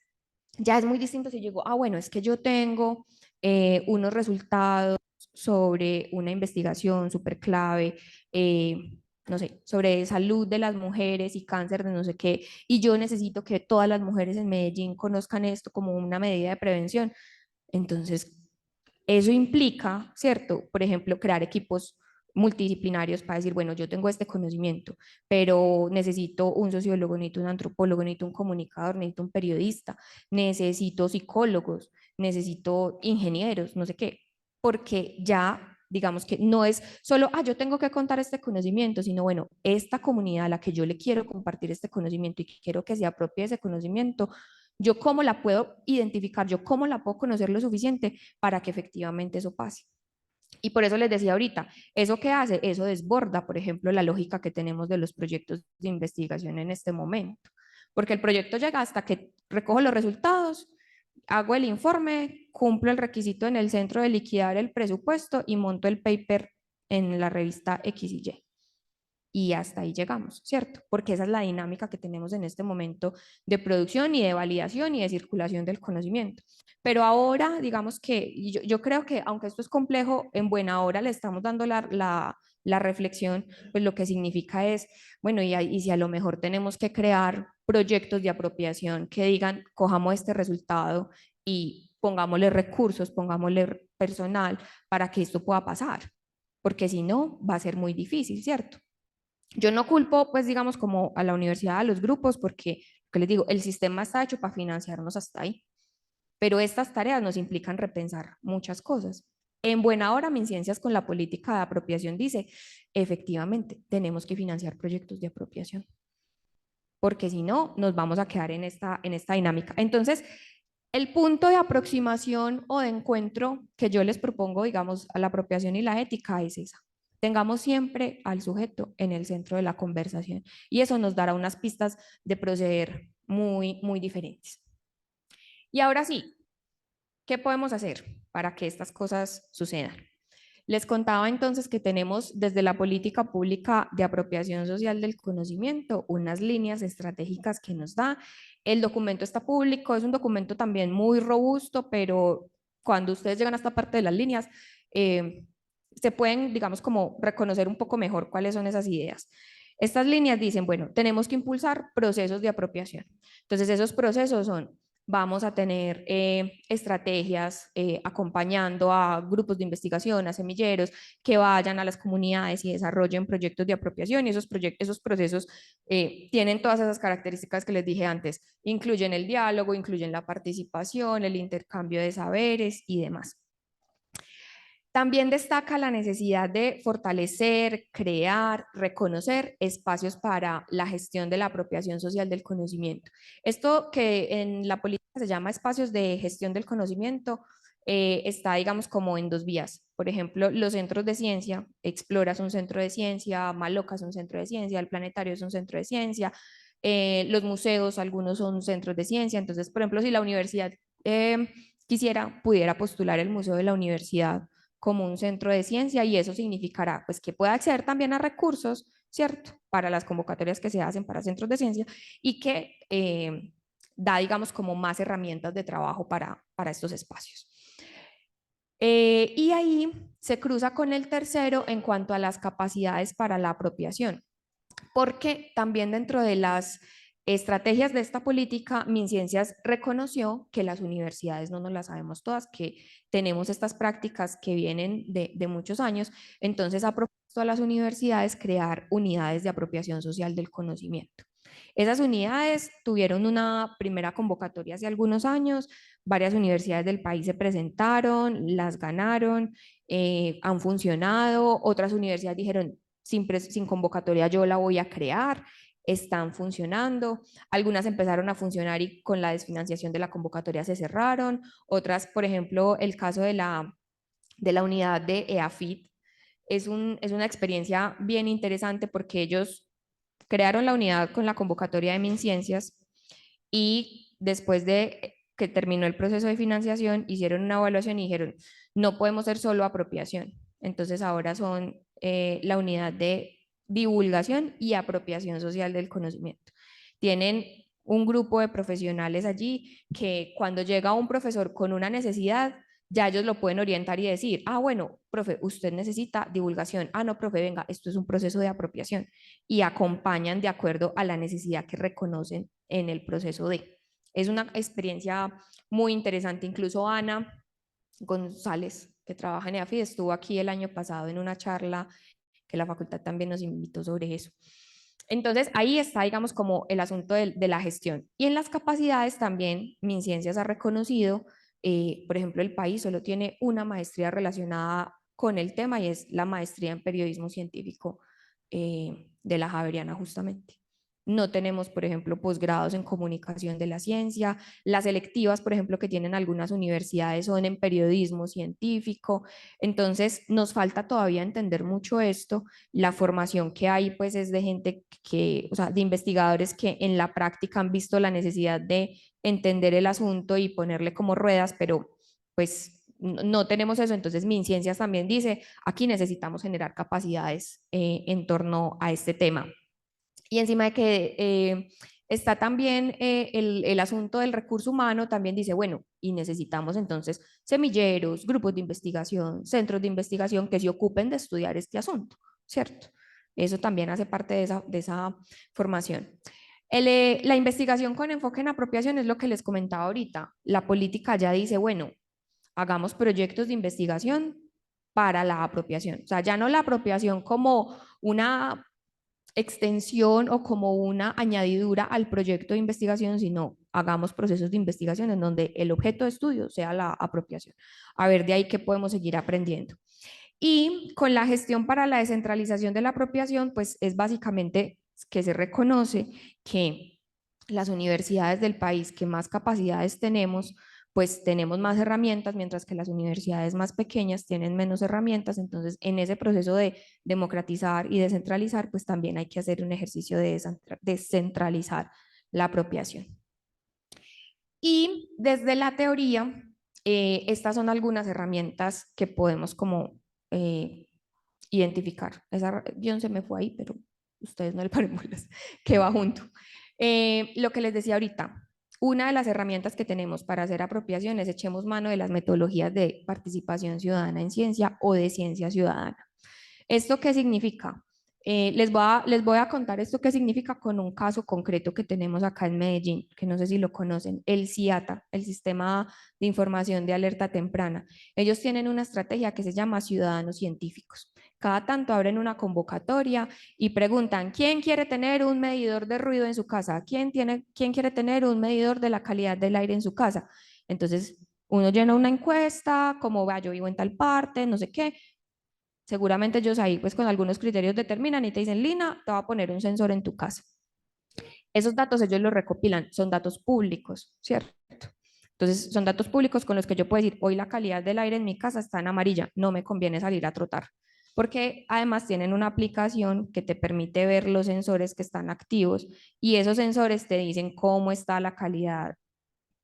ya es muy distinto si yo digo, bueno, es que yo tengo unos resultados sobre una investigación súper clave, no sé, sobre salud de las mujeres y cáncer de no sé qué, y yo necesito que todas las mujeres en Medellín conozcan esto como una medida de prevención. Entonces, eso implica, ¿cierto? Por ejemplo, crear equipos multidisciplinarios para decir, bueno, yo tengo este conocimiento, pero necesito un sociólogo, necesito un antropólogo, necesito un comunicador, necesito un periodista, necesito psicólogos, necesito ingenieros, no sé qué, porque ya digamos que no es solo, yo tengo que contar este conocimiento, sino bueno, esta comunidad a la que yo le quiero compartir este conocimiento y que quiero que se apropie de ese conocimiento, yo cómo la puedo identificar, yo cómo la puedo conocer lo suficiente para que efectivamente eso pase. Y por eso les decía ahorita, ¿eso qué hace? Eso desborda, por ejemplo, la lógica que tenemos de los proyectos de investigación en este momento. Porque el proyecto llega hasta que recojo los resultados, hago el informe, cumplo el requisito en el centro de liquidar el presupuesto y monto el paper en la revista X y Y. Y hasta ahí llegamos, ¿cierto? Porque esa es la dinámica que tenemos en este momento de producción y de validación y de circulación del conocimiento. Pero ahora, digamos que yo creo que aunque esto es complejo, en buena hora le estamos dando la reflexión, pues lo que significa es, bueno, y si a lo mejor tenemos que crear proyectos de apropiación que digan, cojamos este resultado y pongámosle recursos, pongámosle personal para que esto pueda pasar, porque si no, va a ser muy difícil, ¿cierto? Yo no culpo, pues, digamos, como a la universidad, a los grupos, porque, que les digo, el sistema está hecho para financiarnos hasta ahí. Pero estas tareas nos implican repensar muchas cosas. En buena hora, MinCiencias con la política de apropiación dice, efectivamente, tenemos que financiar proyectos de apropiación, porque si no, nos vamos a quedar en esta dinámica. Entonces, el punto de aproximación o de encuentro que yo les propongo, digamos, a la apropiación y la ética es esa. Tengamos siempre al sujeto en el centro de la conversación y eso nos dará unas pistas de proceder muy, muy diferentes. Y ahora sí, ¿qué podemos hacer para que estas cosas sucedan? Les contaba entonces que tenemos desde la política pública de apropiación social del conocimiento unas líneas estratégicas que nos da. El documento está público, es un documento también muy robusto, pero cuando ustedes llegan a esta parte de las líneas, se pueden, digamos, como reconocer un poco mejor cuáles son esas ideas. Estas líneas dicen, bueno, tenemos que impulsar procesos de apropiación. Entonces, esos procesos son vamos a tener estrategias acompañando a grupos de investigación, a semilleros, que vayan a las comunidades y desarrollen proyectos de apropiación y esos procesos tienen todas esas características que les dije antes, incluyen el diálogo, incluyen la participación, el intercambio de saberes y demás. También destaca la necesidad de fortalecer, crear, reconocer espacios para la gestión de la apropiación social del conocimiento. Esto que en la política se llama espacios de gestión del conocimiento está, digamos, como en dos vías. Por ejemplo, los centros de ciencia, Explora es un centro de ciencia, Maloca es un centro de ciencia, el Planetario es un centro de ciencia, los museos, algunos son centros de ciencia. Entonces, por ejemplo, si la universidad quisiera, pudiera postular el museo de la universidad como un centro de ciencia y eso significará pues que pueda acceder también a recursos, ¿cierto? Para las convocatorias que se hacen para centros de ciencia y que da, digamos, como más herramientas de trabajo para estos espacios. Y ahí se cruza con el tercero en cuanto a las capacidades para la apropiación, porque también dentro de las estrategias de esta política, MinCiencias reconoció que las universidades no nos las sabemos todas, que tenemos estas prácticas que vienen de muchos años, entonces ha propuesto a las universidades crear unidades de apropiación social del conocimiento. Esas unidades tuvieron una primera convocatoria hace algunos años, varias universidades del país se presentaron, las ganaron, han funcionado, otras universidades dijeron, sin convocatoria yo la voy a crear, están funcionando, algunas empezaron a funcionar y con la desfinanciación de la convocatoria se cerraron, otras, por ejemplo, el caso de la unidad de EAFIT, es una experiencia bien interesante porque ellos crearon la unidad con la convocatoria de MinCiencias y después de que terminó el proceso de financiación, hicieron una evaluación y dijeron, no podemos ser solo apropiación. Entonces ahora son la unidad de divulgación y apropiación social del conocimiento. Tienen un grupo de profesionales allí que cuando llega un profesor con una necesidad, ya ellos lo pueden orientar y decir, ah, bueno, profe, usted necesita divulgación. Ah, no, profe, venga, esto es un proceso de apropiación. Y acompañan de acuerdo a la necesidad que reconocen en el proceso de. Es una experiencia muy interesante. Incluso Ana González, que trabaja en EAFID, estuvo aquí el año pasado en una charla que la facultad también nos invitó sobre eso. Entonces, ahí está, digamos, como el asunto de la gestión. Y en las capacidades también, MinCiencias ha reconocido, por ejemplo, el país solo tiene una maestría relacionada con el tema y es la maestría en periodismo científico de la Javeriana justamente. No tenemos, por ejemplo, posgrados en comunicación de la ciencia. Las selectivas, por ejemplo, que tienen algunas universidades son en periodismo científico. Entonces, nos falta todavía entender mucho esto. La formación que hay, pues, es de gente que, o sea, de investigadores que en la práctica han visto la necesidad de entender el asunto y ponerle como ruedas, pero pues no tenemos eso. Entonces, MinCiencias también dice, aquí necesitamos generar capacidades en torno a este tema. Y encima de que está también el asunto del recurso humano, también dice, bueno, y necesitamos entonces semilleros, grupos de investigación, centros de investigación que se ocupen de estudiar este asunto, ¿cierto? Eso también hace parte de esa formación. La investigación con enfoque en apropiación es lo que les comentaba ahorita. La política ya dice, bueno, hagamos proyectos de investigación para la apropiación. O sea, ya no la apropiación como una extensión o como una añadidura al proyecto de investigación, sino hagamos procesos de investigación en donde el objeto de estudio sea la apropiación. A ver, de ahí qué podemos seguir aprendiendo. Y con la gestión para la descentralización de la apropiación, pues es básicamente que se reconoce que las universidades del país que más capacidades tenemos, pues tenemos más herramientas, mientras que las universidades más pequeñas tienen menos herramientas. Entonces, en ese proceso de democratizar y descentralizar, pues también hay que hacer un ejercicio de descentralizar la apropiación. Y desde la teoría, estas son algunas herramientas que podemos como identificar. Esa guión se me fue ahí, pero ustedes no le paren bolas, que va junto. Lo que les decía ahorita, una de las herramientas que tenemos para hacer apropiación es echemos mano de las metodologías de participación ciudadana en ciencia o de ciencia ciudadana. ¿Esto qué significa? Les voy a contar esto qué significa con un caso concreto que tenemos acá en Medellín, que no sé si lo conocen, el CIATA, el Sistema de Información de Alerta Temprana. Ellos tienen una estrategia que se llama Ciudadanos Científicos. Cada tanto abren una convocatoria y preguntan, ¿quién quiere tener un medidor de ruido en su casa? ¿Quién quiere tener un medidor de la calidad del aire en su casa? Entonces, uno llena una encuesta, como va, yo vivo en tal parte, no sé qué. Seguramente ellos ahí, pues con algunos criterios determinan y te dicen, Lina, te va a poner un sensor en tu casa. Esos datos ellos los recopilan, son datos públicos, ¿cierto? Entonces, son datos públicos con los que yo puedo decir, hoy la calidad del aire en mi casa está en amarilla, no me conviene salir a trotar. Porque además tienen una aplicación que te permite ver los sensores que están activos y esos sensores te dicen cómo está la calidad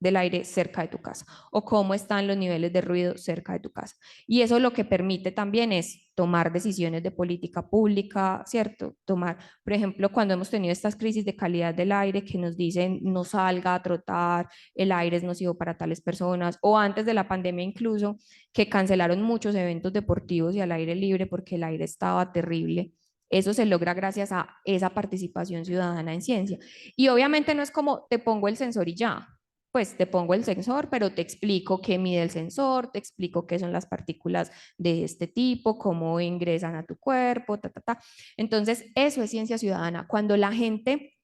del aire cerca de tu casa o cómo están los niveles de ruido cerca de tu casa. Y eso lo que permite también es tomar decisiones de política pública, ¿cierto? Tomar, por ejemplo, cuando hemos tenido estas crisis de calidad del aire que nos dicen no salga a trotar, el aire es nocivo para tales personas, o antes de la pandemia incluso, que cancelaron muchos eventos deportivos y al aire libre porque el aire estaba terrible. Eso se logra gracias a esa participación ciudadana en ciencia. Y obviamente no es como te pongo el sensor y ya, pues te pongo el sensor, pero te explico qué mide el sensor, te explico qué son las partículas de este tipo, cómo ingresan a tu cuerpo, ta, ta, ta. Entonces, eso es ciencia ciudadana. Cuando la gente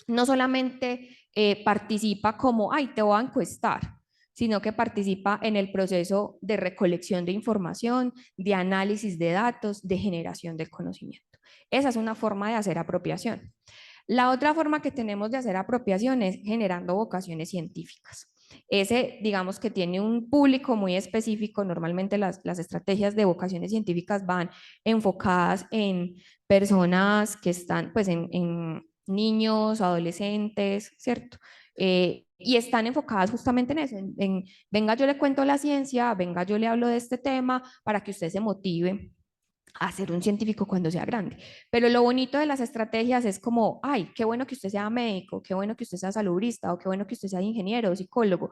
no solamente participa como, ay, te voy a encuestar, sino que participa en el proceso de recolección de información, de análisis de datos, de generación del conocimiento. Esa es una forma de hacer apropiación. La otra forma que tenemos de hacer apropiación es generando vocaciones científicas. Ese, digamos que tiene un público muy específico. Normalmente las estrategias de vocaciones científicas van enfocadas en personas que están, pues, en niños, adolescentes, ¿cierto? Y están enfocadas justamente en eso, venga, yo le cuento la ciencia, venga, yo le hablo de este tema para que usted se motive a ser un científico cuando sea grande. Pero lo bonito de las estrategias es como, ay, qué bueno que usted sea médico, qué bueno que usted sea salubrista o qué bueno que usted sea ingeniero o psicólogo.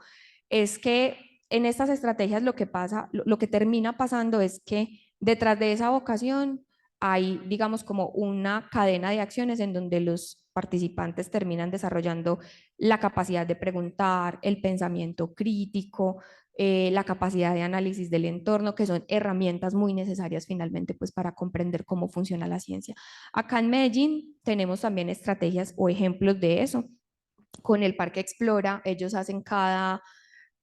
Es que en estas estrategias lo que pasa, lo que termina pasando es que detrás de esa vocación hay, digamos, como una cadena de acciones en donde los participantes terminan desarrollando la capacidad de preguntar, el pensamiento crítico, la capacidad de análisis del entorno, que son herramientas muy necesarias finalmente pues para comprender cómo funciona la ciencia. Acá en Medellín tenemos también estrategias o ejemplos de eso. Con el Parque Explora, ellos hacen cada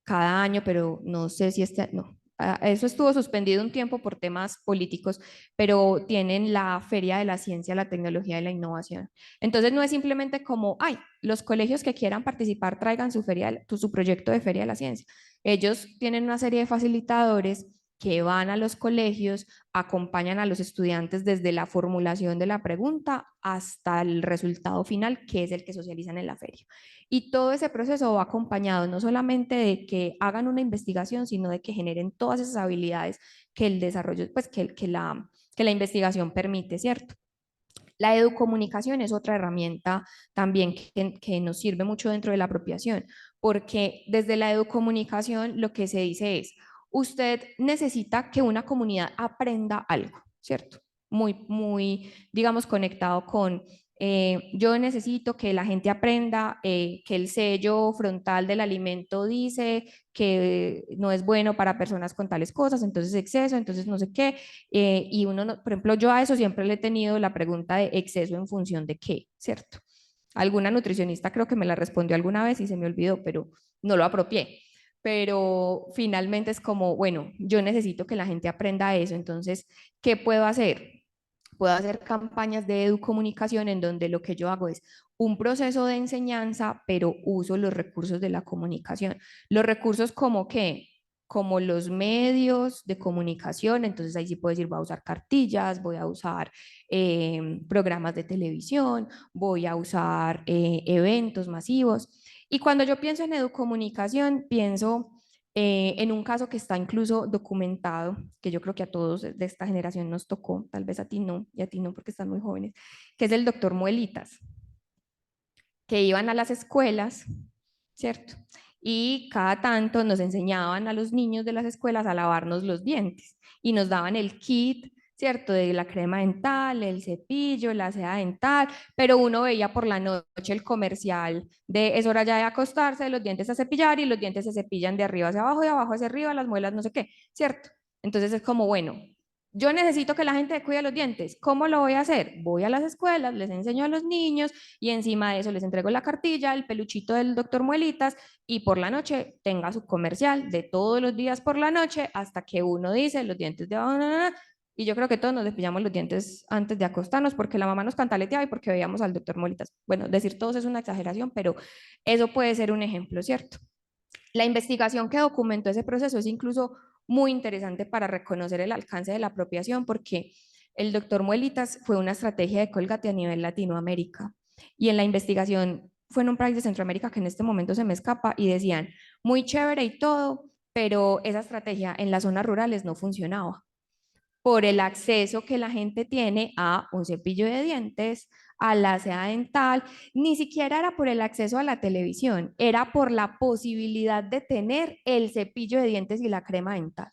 año, pero no sé si este, no, eso estuvo suspendido un tiempo por temas políticos, pero tienen la Feria de la Ciencia, la Tecnología y la Innovación. Entonces no es simplemente como, ay, los colegios que quieran participar traigan su feria, su proyecto de Feria de la Ciencia. Ellos tienen una serie de facilitadores que van a los colegios, acompañan a los estudiantes desde la formulación de la pregunta hasta el resultado final, que es el que socializan en la feria. Y todo ese proceso va acompañado no solamente de que hagan una investigación, sino de que generen todas esas habilidades que el desarrollo, pues que la investigación permite, ¿cierto? La educomunicación es otra herramienta también que nos sirve mucho dentro de la apropiación, porque desde la educomunicación lo que se dice es, usted necesita que una comunidad aprenda algo, ¿cierto? Muy, digamos, conectado con yo necesito que la gente aprenda que el sello frontal del alimento dice que no es bueno para personas con tales cosas, entonces exceso, entonces no sé qué, y uno, por ejemplo, yo a eso siempre le he tenido la pregunta de exceso en función de qué, ¿cierto? Alguna nutricionista creo que me la respondió alguna vez y se me olvidó, pero no lo apropié. Pero finalmente es como, bueno, yo necesito que la gente aprenda eso, entonces, ¿qué puedo hacer? Puedo hacer campañas de educomunicación en donde lo que yo hago es un proceso de enseñanza, pero uso los recursos de la comunicación. Los recursos como que, como los medios de comunicación, entonces ahí sí puedo decir, voy a usar cartillas, voy a usar programas de televisión, voy a usar eventos masivos. Y cuando yo pienso en educomunicación, pienso en un caso que está incluso documentado, que yo creo que a todos de esta generación nos tocó, tal vez a ti no, y a ti no porque están muy jóvenes, que es el doctor Muelitas, que iban a las escuelas, ¿cierto? Y cada tanto nos enseñaban a los niños de las escuelas a lavarnos los dientes y nos daban el kit, ¿cierto? De la crema dental, el cepillo, la seda dental, pero uno veía por la noche el comercial de es hora ya de acostarse, los dientes a cepillar y los dientes se cepillan de arriba hacia abajo, de abajo hacia arriba, las muelas no sé qué, ¿cierto? Entonces es como, bueno, yo necesito que la gente cuide los dientes. ¿Cómo lo voy a hacer? Voy a las escuelas, les enseño a los niños y encima de eso les entrego la cartilla, el peluchito del doctor Muelitas y por la noche tenga su comercial de todos los días por la noche hasta que uno dice los dientes de... Y yo creo que todos nos despillamos los dientes antes de acostarnos porque la mamá nos cantaleteaba y porque veíamos al doctor Muelitas. Bueno, decir todos es una exageración, pero eso puede ser un ejemplo, ¿cierto? La investigación que documentó ese proceso es incluso muy interesante para reconocer el alcance de la apropiación porque el doctor Muelitas fue una estrategia de Colgate a nivel Latinoamérica y en la investigación fue en un país de Centroamérica que en este momento se me escapa y decían, muy chévere y todo, pero esa estrategia en las zonas rurales no funcionaba por el acceso que la gente tiene a un cepillo de dientes, a la seda dental, ni siquiera era por el acceso a la televisión, era por la posibilidad de tener el cepillo de dientes y la crema dental.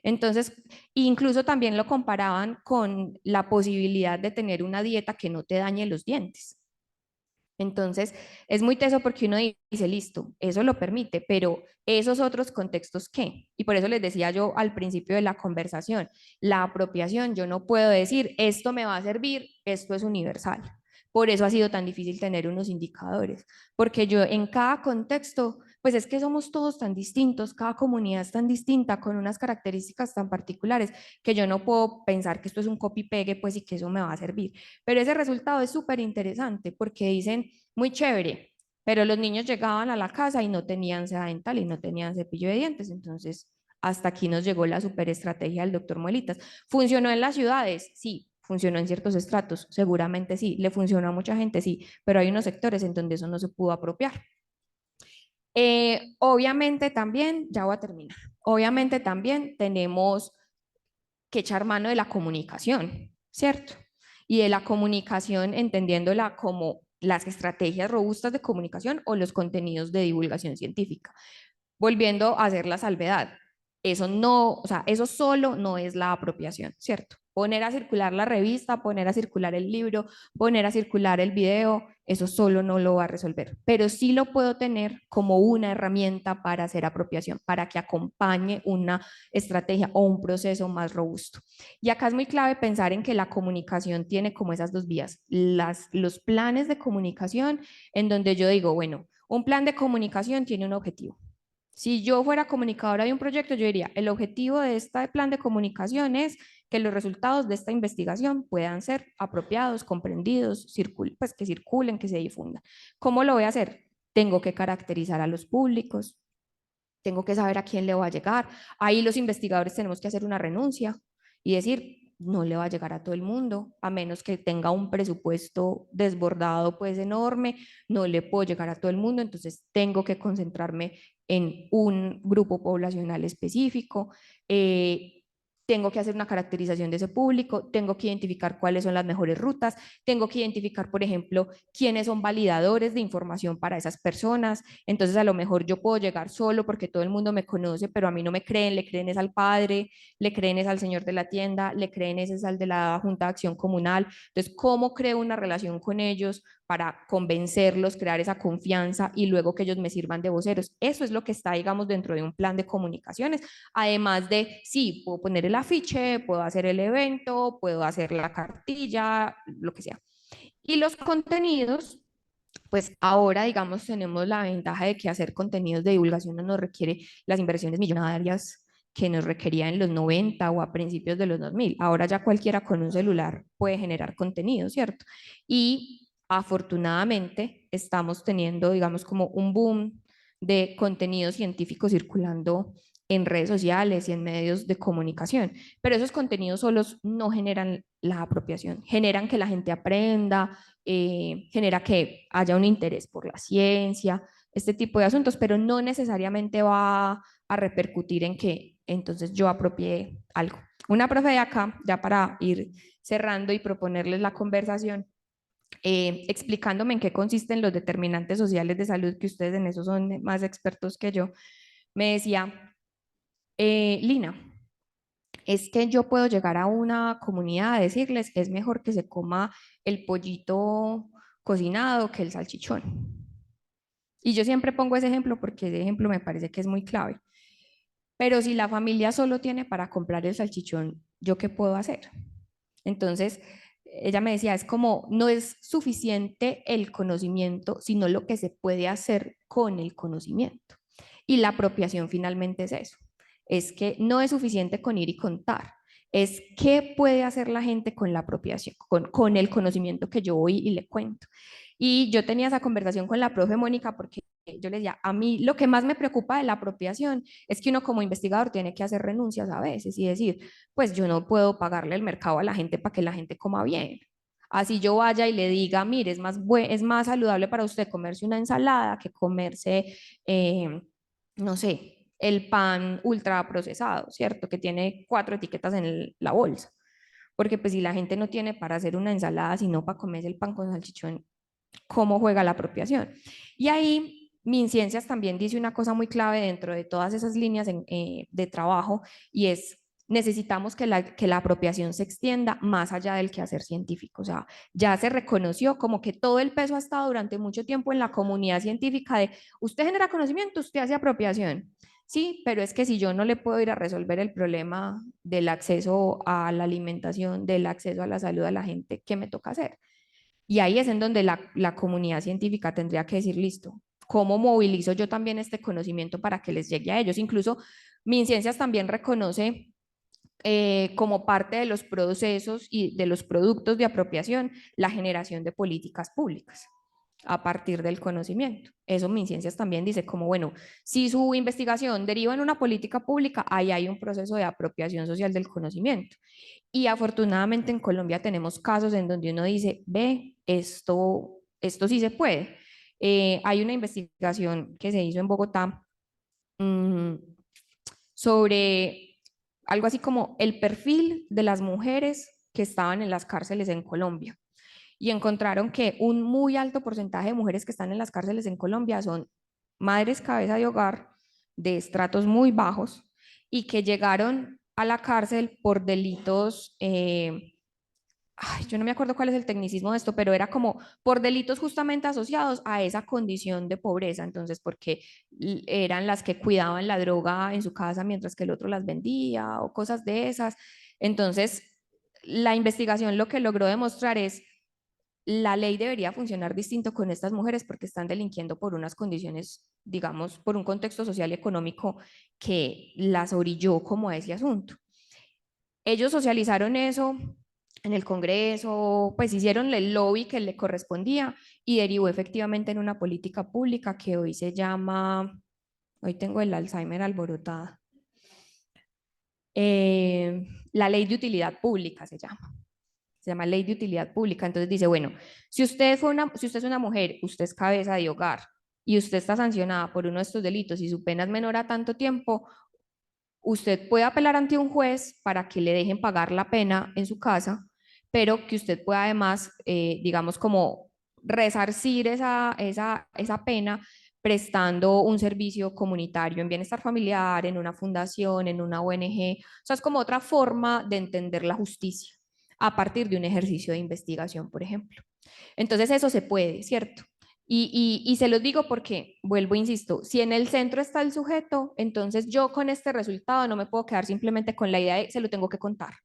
Entonces, incluso también lo comparaban con la posibilidad de tener una dieta que no te dañe los dientes. Entonces, es muy teso porque uno dice, listo, eso lo permite, pero esos otros contextos, ¿qué? Y por eso les decía yo al principio de la conversación, la apropiación, yo no puedo decir, esto me va a servir, esto es universal. Por eso ha sido tan difícil tener unos indicadores, porque yo en cada contexto, pues es que somos todos tan distintos, cada comunidad es tan distinta, con unas características tan particulares, que yo no puedo pensar que esto es un copy-pegue, pues y que eso me va a servir. Pero ese resultado es súper interesante porque dicen, muy chévere, pero los niños llegaban a la casa y no tenían seda dental y no tenían cepillo de dientes. Entonces, hasta aquí nos llegó la super estrategia del doctor Muelitas. ¿Funcionó en las ciudades? Sí. ¿Funcionó en ciertos estratos? Seguramente sí. ¿Le funcionó a mucha gente? Sí. Pero hay unos sectores en donde eso no se pudo apropiar. Obviamente también, ya voy a terminar, obviamente también tenemos que echar mano de la comunicación, ¿cierto? Y de la comunicación entendiéndola como las estrategias robustas de comunicación o los contenidos de divulgación científica. Volviendo a hacer la salvedad, eso no, o sea, eso solo no es la apropiación, ¿cierto? Poner a circular la revista, poner a circular el libro, poner a circular el video, eso solo no lo va a resolver, pero sí lo puedo tener como una herramienta para hacer apropiación, para que acompañe una estrategia o un proceso más robusto. Y acá es muy clave pensar en que la comunicación tiene como esas dos vías, los planes de comunicación en donde yo digo, bueno, un plan de comunicación tiene un objetivo. Si yo fuera comunicadora de un proyecto, yo diría, el objetivo de este plan de comunicación es que los resultados de esta investigación puedan ser apropiados, comprendidos, pues que circulen, que se difundan. ¿Cómo lo voy a hacer? Tengo que caracterizar a los públicos, tengo que saber a quién le va a llegar. Ahí los investigadores tenemos que hacer una renuncia y decir, no le va a llegar a todo el mundo, a menos que tenga un presupuesto desbordado, pues enorme, no le puedo llegar a todo el mundo, entonces tengo que concentrarme en un grupo poblacional específico. Tengo que hacer una caracterización de ese público, tengo que identificar cuáles son las mejores rutas, tengo que identificar, por ejemplo, quiénes son validadores de información para esas personas. Entonces, a lo mejor yo puedo llegar solo porque todo el mundo me conoce, pero a mí no me creen, le creen es al padre, le creen es al señor de la tienda, le creen es al de la Junta de Acción Comunal. Entonces, ¿cómo creo una relación con ellos para convencerlos, crear esa confianza y luego que ellos me sirvan de voceros? Eso es lo que está, digamos, dentro de un plan de comunicaciones. Además de, sí, puedo poner el afiche, puedo hacer el evento, puedo hacer la cartilla, lo que sea. Y los contenidos, pues ahora, digamos, tenemos la ventaja de que hacer contenidos de divulgación no nos requiere las inversiones millonarias que nos requería en los 90 o a principios de los 2000. Ahora ya cualquiera con un celular puede generar contenido, ¿cierto? Y afortunadamente estamos teniendo, digamos, como un boom de contenido científico circulando en redes sociales y en medios de comunicación, pero esos contenidos solos no generan la apropiación, generan que la gente aprenda, genera que haya un interés por la ciencia, este tipo de asuntos, pero no necesariamente va a repercutir en que entonces yo apropié algo. Una profe de acá, ya para ir cerrando y proponerles la conversación, explicándome en qué consisten los determinantes sociales de salud, que ustedes en eso son más expertos que yo, me decía, Lina, es que yo puedo llegar a una comunidad a decirles, es mejor que se coma el pollito cocinado que el salchichón. Y yo siempre pongo ese ejemplo porque ese ejemplo me parece que es muy clave. Pero si la familia solo tiene para comprar el salchichón, ¿yo qué puedo hacer? Entonces, ella me decía, es como, no es suficiente el conocimiento, sino lo que se puede hacer con el conocimiento. Y la apropiación finalmente es eso, es que no es suficiente con ir y contar, es qué puede hacer la gente con la apropiación, con el conocimiento que yo voy y le cuento. Y yo tenía esa conversación con la profe Mónica porque yo le decía, a mí lo que más me preocupa de la apropiación es que uno como investigador tiene que hacer renuncias a veces y decir, pues yo no puedo pagarle el mercado a la gente para que la gente coma bien. Así yo vaya y le diga, mire, es más saludable para usted comerse una ensalada que comerse no sé, el pan ultra procesado, ¿cierto? Que tiene 4 etiquetas en la bolsa. Porque pues si la gente no tiene para hacer una ensalada, sino para comerse el pan con salchichón, ¿cómo juega la apropiación? Y ahí MinCiencias también dice una cosa muy clave dentro de todas esas líneas de trabajo, y es: necesitamos que la apropiación se extienda más allá del quehacer científico. O sea, ya se reconoció como que todo el peso ha estado durante mucho tiempo en la comunidad científica de usted genera conocimiento, usted hace apropiación. Sí, pero es que si yo no le puedo ir a resolver el problema del acceso a la alimentación, del acceso a la salud a la gente, ¿qué me toca hacer? Y ahí es en donde la comunidad científica tendría que decir: listo, ¿cómo movilizo yo también este conocimiento para que les llegue a ellos? Incluso MinCiencias también reconoce como parte de los procesos y de los productos de apropiación la generación de políticas públicas a partir del conocimiento. Eso MinCiencias también dice como, bueno, si su investigación deriva en una política pública, ahí hay un proceso de apropiación social del conocimiento. Y afortunadamente en Colombia tenemos casos en donde uno dice: ve, esto sí se puede. Hay una investigación que se hizo en Bogotá mmm, sobre algo así como el perfil de las mujeres que estaban en las cárceles en Colombia. Y encontraron que un muy alto porcentaje de mujeres que están en las cárceles en Colombia son madres cabeza de hogar de estratos muy bajos y que llegaron a la cárcel por delitos, yo no me acuerdo cuál es el tecnicismo de esto, pero era como por delitos justamente asociados a esa condición de pobreza. Entonces, porque eran las que cuidaban la droga en su casa mientras que el otro las vendía o cosas de esas. Entonces, la investigación lo que logró demostrar es: la ley debería funcionar distinto con estas mujeres porque están delinquiendo por unas condiciones, digamos, por un contexto social y económico que las orilló como a ese asunto. Ellos socializaron eso en el Congreso, pues hicieron el lobby que le correspondía y derivó efectivamente en una política pública que hoy se llama, hoy tengo el Alzheimer alborotada, la Ley de Utilidad Pública se llama Ley de Utilidad Pública. Entonces dice, bueno, si usted es una mujer, usted es cabeza de hogar y usted está sancionada por uno de estos delitos y su pena es menor a tanto tiempo, usted puede apelar ante un juez para que le dejen pagar la pena en su casa, pero que usted pueda además, digamos, como resarcir esa pena prestando un servicio comunitario en bienestar familiar, en una fundación, en una ONG. O sea, es como otra forma de entender la justicia a partir de un ejercicio de investigación, por ejemplo. Entonces eso se puede, ¿cierto? Y se los digo porque, vuelvo, insisto, si en el centro está el sujeto, entonces yo con este resultado no me puedo quedar simplemente con la idea de se lo tengo que contar,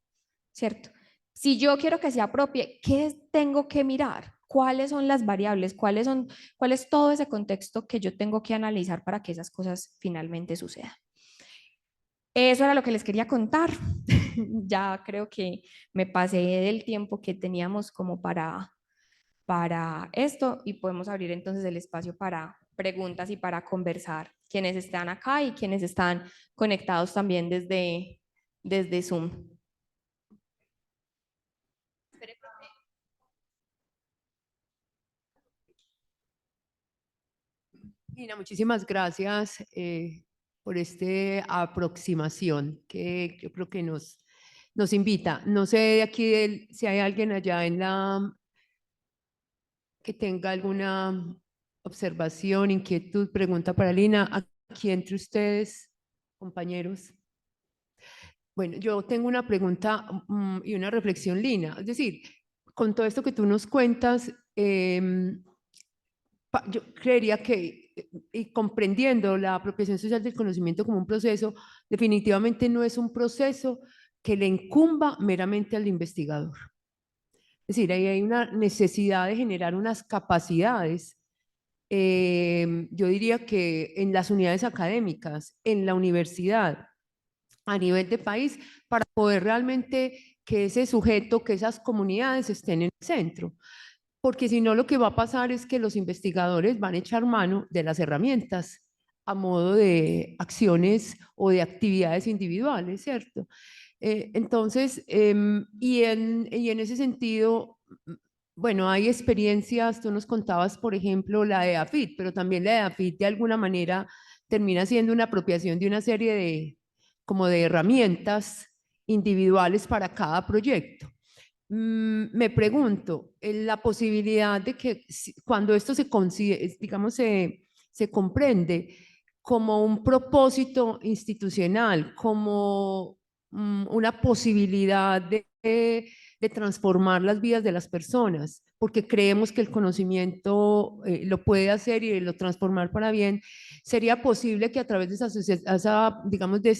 ¿cierto? Si yo quiero que se apropie, ¿qué tengo que mirar? ¿Cuáles son las variables? ¿Cuál es todo ese contexto que yo tengo que analizar para que esas cosas finalmente sucedan? Eso era lo que les quería contar. Ya creo que me pasé del tiempo que teníamos como para esto y podemos abrir entonces el espacio para preguntas y para conversar, quienes están acá y quienes están conectados también desde Zoom. Gina, muchísimas gracias por esta aproximación que yo creo que nos invita. No sé aquí si hay alguien allá en la que tenga alguna observación, inquietud, pregunta para Lina. Aquí entre ustedes, compañeros. Bueno, yo tengo una pregunta y una reflexión, Lina. Es decir, con todo esto que tú nos cuentas, yo creería que, y comprendiendo la apropiación social del conocimiento como un proceso, definitivamente no es un proceso que le incumba meramente al investigador. Es decir, ahí hay una necesidad de generar unas capacidades, yo diría que en las unidades académicas, en la universidad, a nivel de país, para poder realmente que ese sujeto, que esas comunidades estén en el centro. Porque si no, lo que va a pasar es que los investigadores van a echar mano de las herramientas a modo de acciones o de actividades individuales, ¿cierto? Entonces, y en ese sentido, bueno, hay experiencias, tú nos contabas, por ejemplo, la de AFIT, pero también la de AFIT de alguna manera termina siendo una apropiación de una serie de, como de herramientas individuales para cada proyecto. Me pregunto, la posibilidad de que cuando esto se consigue, digamos, se comprende como un propósito institucional, como una posibilidad de transformar las vidas de las personas, porque creemos que el conocimiento lo puede hacer y lo transformar para bien, sería posible que a través de digamos, de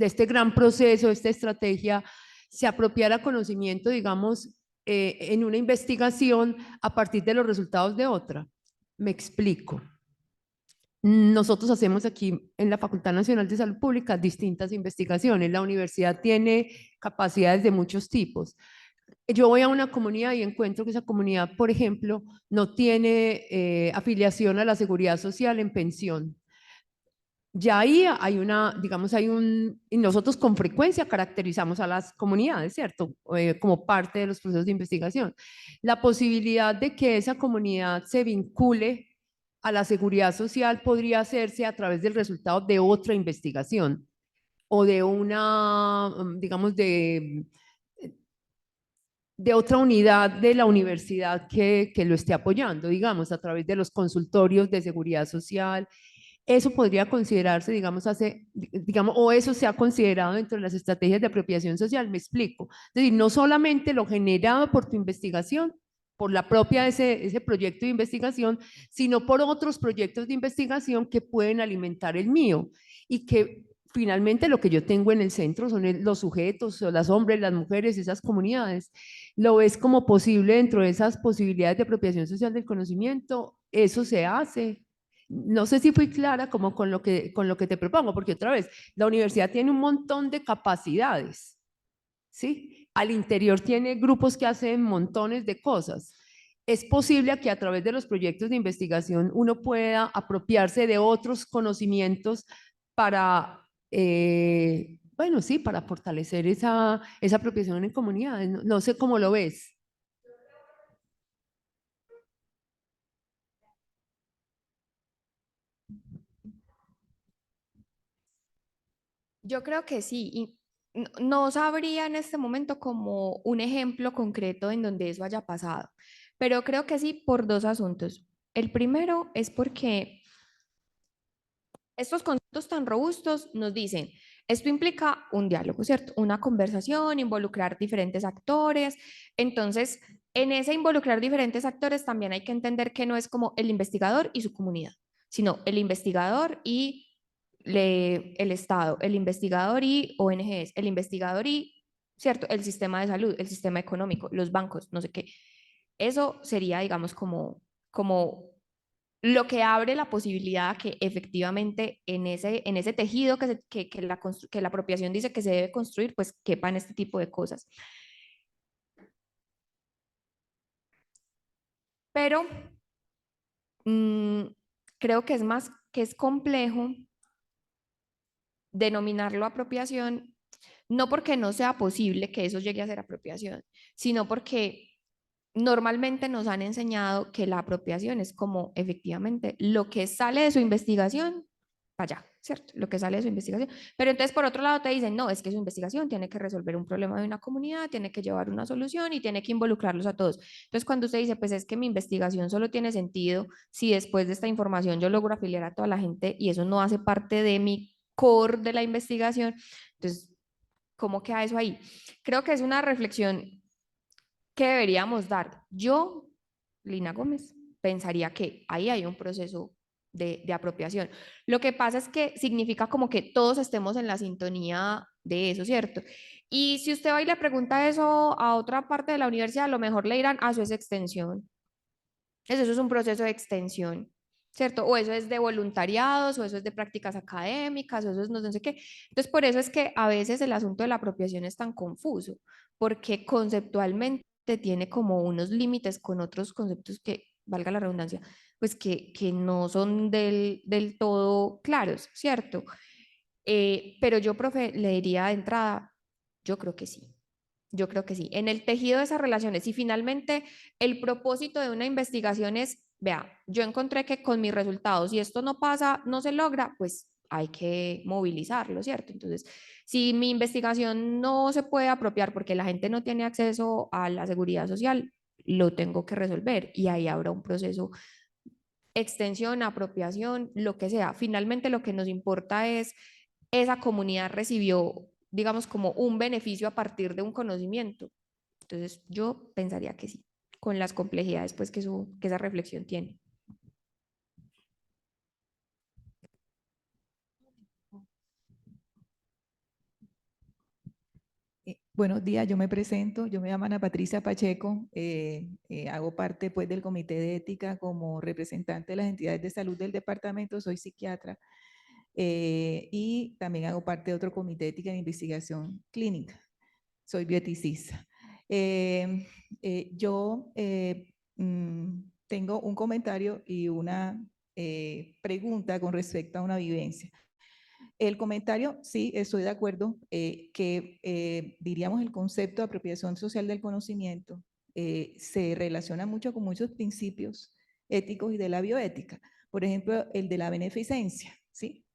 este gran proceso, de esta estrategia, se apropiara conocimiento, digamos, en una investigación a partir de los resultados de otra. Me explico. Nosotros hacemos aquí en la Facultad Nacional de Salud Pública distintas investigaciones. La universidad tiene capacidades de muchos tipos. Yo voy a una comunidad y encuentro que esa comunidad, por ejemplo, no tiene afiliación a la seguridad social en pensión. Ya ahí hay una, digamos, y nosotros con frecuencia caracterizamos a las comunidades, ¿cierto? Como parte de los procesos de investigación. La posibilidad de que esa comunidad se vincule a la seguridad social podría hacerse a través del resultado de otra investigación o de una, digamos, de otra unidad de la universidad que lo esté apoyando, digamos, a través de los consultorios de seguridad social. Eso podría considerarse, digamos, o eso se ha considerado dentro de las estrategias de apropiación social, me explico. Es decir, no solamente lo generado por tu investigación, por la propia ese proyecto de investigación, sino por otros proyectos de investigación que pueden alimentar el mío y que finalmente lo que yo tengo en el centro son los sujetos, los hombres, las mujeres, esas comunidades. ¿Lo ves como posible dentro de esas posibilidades de apropiación social del conocimiento? Eso se hace. No sé si fui clara como con lo que te propongo, porque otra vez, la universidad tiene un montón de capacidades, ¿sí? Al interior tiene grupos que hacen montones de cosas. Es posible que a través de los proyectos de investigación uno pueda apropiarse de otros conocimientos para, bueno, sí, para fortalecer esa apropiación en comunidades. No, no sé cómo lo ves. Yo creo que sí, y no sabría en este momento como un ejemplo concreto en donde eso haya pasado, pero creo que sí por dos asuntos. El primero es porque estos conceptos tan robustos nos dicen, esto implica un diálogo, ¿cierto? Una conversación, involucrar diferentes actores. Entonces, en ese involucrar diferentes actores también hay que entender que no es como el investigador y su comunidad, sino el investigador y el Estado, el investigador y ONGs, el investigador y, ¿cierto? El sistema de salud, el sistema económico, los bancos, no sé qué. Eso sería, digamos, como lo que abre la posibilidad que efectivamente en ese tejido que la apropiación dice que se debe construir, pues quepan este tipo de cosas. Pero mmm, creo que es más, que es complejo denominarlo apropiación, no porque no sea posible que eso llegue a ser apropiación, sino porque normalmente nos han enseñado que la apropiación es como efectivamente lo que sale de su investigación, para allá, ¿cierto? Lo que sale de su investigación. Pero entonces por otro lado te dicen, no, es que su investigación tiene que resolver un problema de una comunidad, tiene que llevar una solución y tiene que involucrarlos a todos. Entonces cuando usted dice, pues es que mi investigación solo tiene sentido si después de esta información yo logro afiliar a toda la gente y eso no hace parte de mi core de la investigación, entonces, ¿cómo queda eso ahí? Creo que es una reflexión que deberíamos dar. Yo, Lina Gómez, pensaría que ahí hay un proceso de apropiación. Lo que pasa es que significa como que todos estemos en la sintonía de eso, ¿cierto? Y si usted va y le pregunta eso a otra parte de la universidad, a lo mejor le dirán, ah, eso es extensión. Eso es un proceso de extensión, ¿cierto? O eso es de voluntariados, o eso es de prácticas académicas, o eso es no sé qué. Entonces, por eso es que a veces el asunto de la apropiación es tan confuso, porque conceptualmente tiene como unos límites con otros conceptos que, valga la redundancia, pues que no son del todo claros, ¿cierto? Pero yo, profe, le diría de entrada, yo creo que sí. Yo creo que sí. En el tejido de esas relaciones, y finalmente el propósito de una investigación es vea, yo encontré que con mis resultados, si esto no pasa, no se logra, pues hay que movilizarlo, ¿cierto? Entonces, si mi investigación no se puede apropiar porque la gente no tiene acceso a la seguridad social, lo tengo que resolver y ahí habrá un proceso, extensión, apropiación, lo que sea. Finalmente lo que nos importa es esa comunidad recibió, digamos, como un beneficio a partir de un conocimiento. Entonces, yo pensaría que sí, con las complejidades pues, que esa reflexión tiene. Buenos días, yo me presento, yo me llamo Ana Patricia Pacheco, hago parte pues del Comité de Ética como representante de las entidades de salud del departamento, soy psiquiatra y también hago parte de otro Comité de Ética de Investigación Clínica, soy bioeticista. Yo tengo un comentario y una pregunta con respecto a una vivencia. El comentario, sí, estoy de acuerdo, que diríamos el concepto de apropiación social del conocimiento se relaciona mucho con muchos principios éticos y de la bioética. Por ejemplo, el de la beneficencia, ¿sí?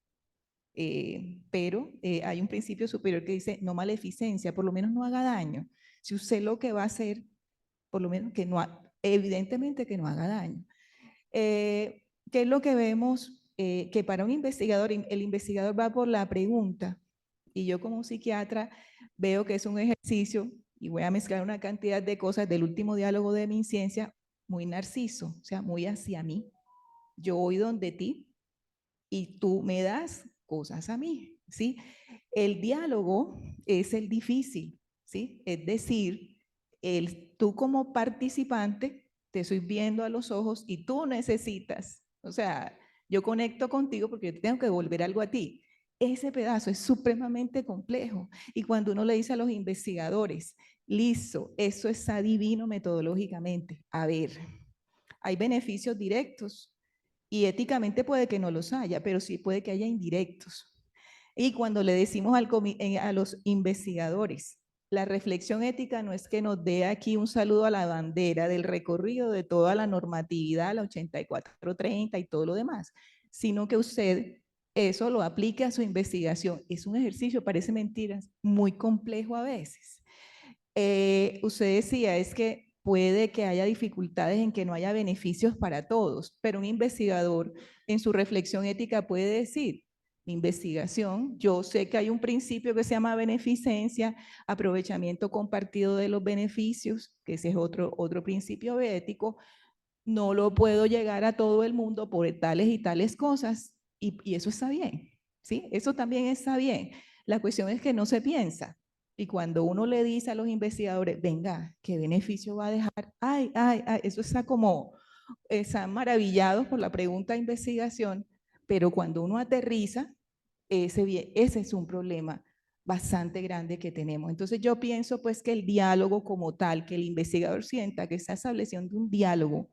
Pero hay un principio superior que dice no maleficencia, por lo menos no haga daño. Si usted lo que va a hacer, por lo menos que no, evidentemente que no haga daño. ¿Qué es lo que vemos? Que para un investigador, el investigador va por la pregunta y yo como psiquiatra veo que es un ejercicio y voy a mezclar una cantidad de cosas del último diálogo de mi ciencia, muy narciso, o sea, muy hacia mí. Yo voy donde ti y tú me das cosas a mí, ¿sí? El diálogo es el difícil, ¿sí? Es decir, tú como participante te estoy viendo a los ojos y tú necesitas, o sea, yo conecto contigo porque yo tengo que devolver algo a ti. Ese pedazo es supremamente complejo y cuando uno le dice a los investigadores, listo, eso es adivino metodológicamente. A ver, hay beneficios directos y éticamente puede que no los haya, pero sí puede que haya indirectos. Y cuando le decimos a los investigadores, la reflexión ética no es que nos dé aquí un saludo a la bandera del recorrido de toda la normatividad, la 8430 y todo lo demás, sino que usted eso lo aplique a su investigación. Es un ejercicio, parece mentiras, muy complejo a veces. Usted decía, es que puede que haya dificultades en que no haya beneficios para todos, pero un investigador en su reflexión ética puede decir, mi investigación, yo sé que hay un principio que se llama beneficencia, aprovechamiento compartido de los beneficios, que ese es otro principio ético, no lo puedo llegar a todo el mundo por tales y tales cosas, y eso está bien, ¿sí? Eso también está bien. La cuestión es que no se piensa. Y cuando uno le dice a los investigadores, venga, ¿qué beneficio va a dejar? Ay, ay, ay, eso está como, están maravillados por la pregunta de investigación, pero cuando uno aterriza, ese es un problema bastante grande que tenemos. Entonces yo pienso pues que el diálogo como tal, que el investigador sienta que está estableciendo un diálogo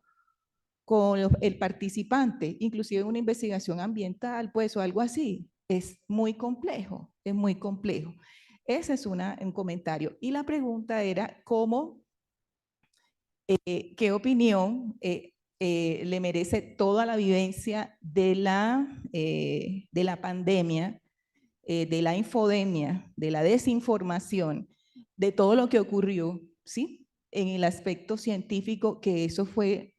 con el participante, inclusive en una investigación ambiental, pues o algo así, es muy complejo, es muy complejo. Ese es un comentario. Y la pregunta era, ¿qué opinión le merece toda la vivencia de la pandemia, de la infodemia, de la desinformación, de todo lo que ocurrió, ¿sí? En el aspecto científico, que eso fue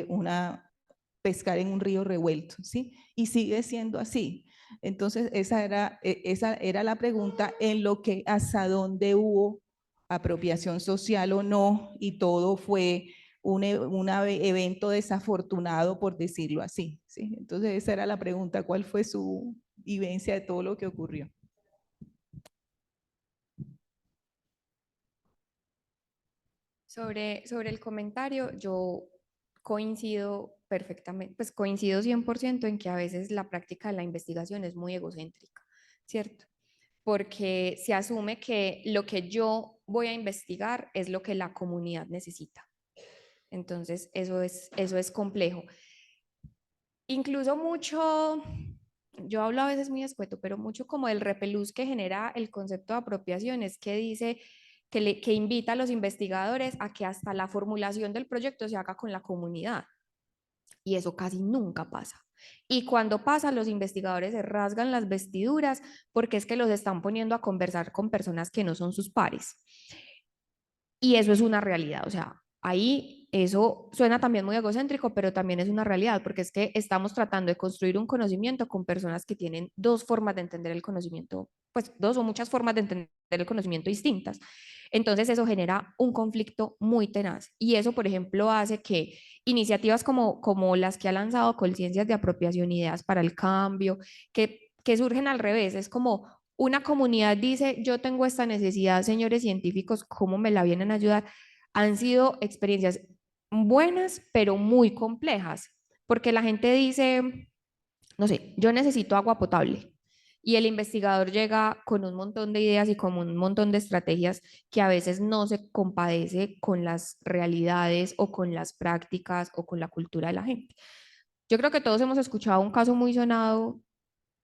una pescar en un río revuelto, ¿sí? Y sigue siendo así. Entonces, esa era la pregunta en lo que hasta dónde hubo apropiación social o no, y todo fue un evento desafortunado, por decirlo así, ¿sí? Entonces, esa era la pregunta, ¿cuál fue su vivencia de todo lo que ocurrió? Sobre el comentario, yo coincido perfectamente, pues coincido 100% en que a veces la práctica de la investigación es muy egocéntrica, ¿cierto? Porque se asume que lo que yo voy a investigar es lo que la comunidad necesita. Entonces, eso es complejo. Incluso mucho, yo hablo a veces muy escueto, pero mucho como el repelús que genera el concepto de apropiación es que dice que invita a los investigadores a que hasta la formulación del proyecto se haga con la comunidad. y eso casi nunca pasa. Y cuando pasa, los investigadores se rasgan las vestiduras porque es que los están poniendo a conversar con personas que no son sus pares. Y eso es una realidad, o sea, ahí eso suena también muy egocéntrico, pero también es una realidad, porque es que estamos tratando de construir un conocimiento con personas que tienen dos formas de entender el conocimiento, pues dos o muchas formas de entender el conocimiento distintas. Entonces eso genera un conflicto muy tenaz y eso, por ejemplo, hace que iniciativas como las que ha lanzado Conciencias de Apropiación, Ideas para el Cambio, que surgen al revés, es como una comunidad dice, yo tengo esta necesidad, señores científicos, ¿cómo me la vienen a ayudar? Han sido experiencias buenas, pero muy complejas, porque la gente dice, no sé, yo necesito agua potable. Y el investigador llega con un montón de ideas y con un montón de estrategias que a veces no se compadece con las realidades o con las prácticas o con la cultura de la gente. Yo creo que todos hemos escuchado un caso muy sonado,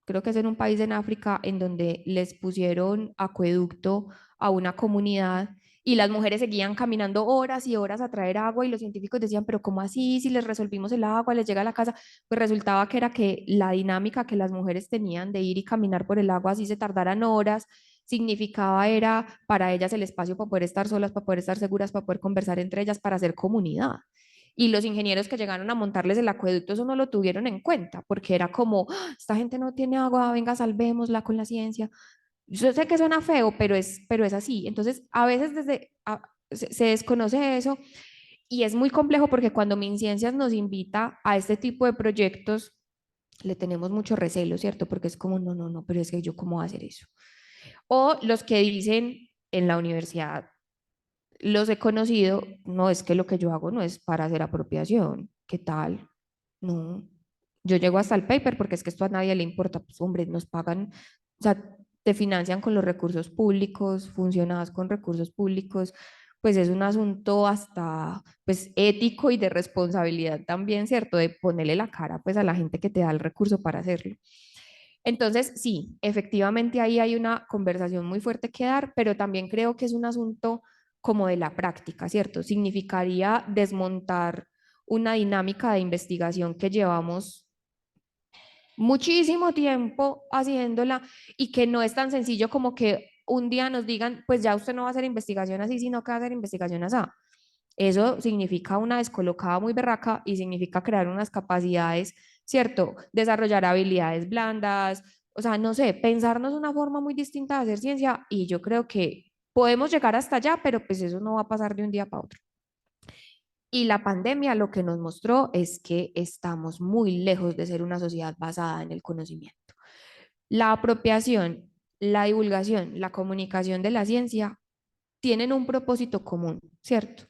creo que es en un país en África, en donde les pusieron acueducto a una comunidad y las mujeres seguían caminando horas y horas a traer agua y los científicos decían, pero ¿cómo así? Si les resolvimos el agua, les llega a la casa, pues resultaba que era que la dinámica que las mujeres tenían de ir y caminar por el agua así se tardaran horas, significaba era para ellas el espacio para poder estar solas, para poder estar seguras, para poder conversar entre ellas, para hacer comunidad. Y los ingenieros que llegaron a montarles el acueducto, eso no lo tuvieron en cuenta, porque era como, esta gente no tiene agua, venga, salvémosla con la ciencia. Yo sé que suena feo, pero es así. Entonces, a veces se desconoce eso y es muy complejo porque cuando MinCiencias nos invita a este tipo de proyectos, le tenemos mucho recelo, ¿cierto? Porque es como, no, no, no, pero es que yo cómo voy a hacer eso. O los que dicen en la universidad, los he conocido, no es que lo que yo hago no es para hacer apropiación, ¿qué tal? No, yo llego hasta el paper porque es que esto a nadie le importa, pues hombre, nos pagan, o sea, te financian con los recursos públicos, funcionas con recursos públicos, pues es un asunto hasta pues ético y de responsabilidad también, ¿cierto? De ponerle la cara pues a la gente que te da el recurso para hacerlo. Entonces, sí, efectivamente ahí hay una conversación muy fuerte que dar, pero también creo que es un asunto como de la práctica, ¿cierto? Significaría desmontar una dinámica de investigación que llevamos muchísimo tiempo haciéndola y que no es tan sencillo como que un día nos digan, pues ya usted no va a hacer investigación así, sino que va a hacer investigación así. Eso significa una descolocada muy berraca y significa crear unas capacidades, ¿cierto? Desarrollar habilidades blandas, o sea, no sé, pensarnos una forma muy distinta de hacer ciencia y yo creo que podemos llegar hasta allá, pero pues eso no va a pasar de un día para otro. Y la pandemia lo que nos mostró es que estamos muy lejos de ser una sociedad basada en el conocimiento. La apropiación, la divulgación, la comunicación de la ciencia tienen un propósito común, ¿cierto?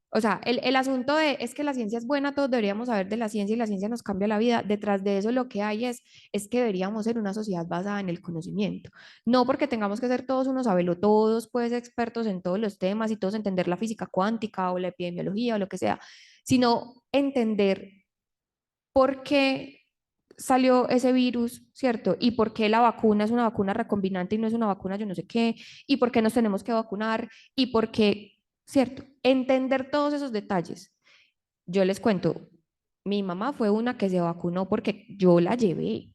O sea, el asunto de es que la ciencia es buena, todos deberíamos saber de la ciencia y la ciencia nos cambia la vida. Detrás de eso lo que hay es que deberíamos ser una sociedad basada en el conocimiento. No porque tengamos que ser todos unos todos pues expertos en todos los temas y todos entender la física cuántica o la epidemiología o lo que sea, sino entender por qué salió ese virus, ¿cierto? Y por qué la vacuna es una vacuna recombinante y no es una vacuna yo no sé qué, y por qué nos tenemos que vacunar, y por qué, ¿cierto? Entender todos esos detalles. Yo les cuento, mi mamá fue una que se vacunó porque yo la llevé,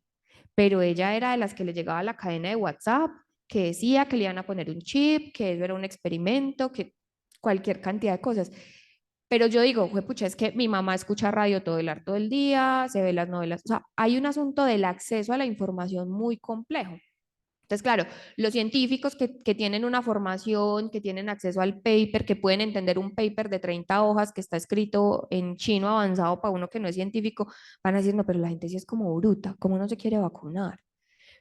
pero ella era de las que le llegaba la cadena de WhatsApp que decía que le iban a poner un chip, que eso era un experimento, que cualquier cantidad de cosas. Pero yo digo, pucha, es que mi mamá escucha radio todo el día, se ve las novelas, o sea, hay un asunto del acceso a la información muy complejo. Entonces, claro, los científicos que tienen una formación, que tienen acceso al paper, que pueden entender un paper de 30 hojas que está escrito en chino avanzado para uno que no es científico, van a decir, no, pero la gente sí es como bruta, ¿cómo no se quiere vacunar?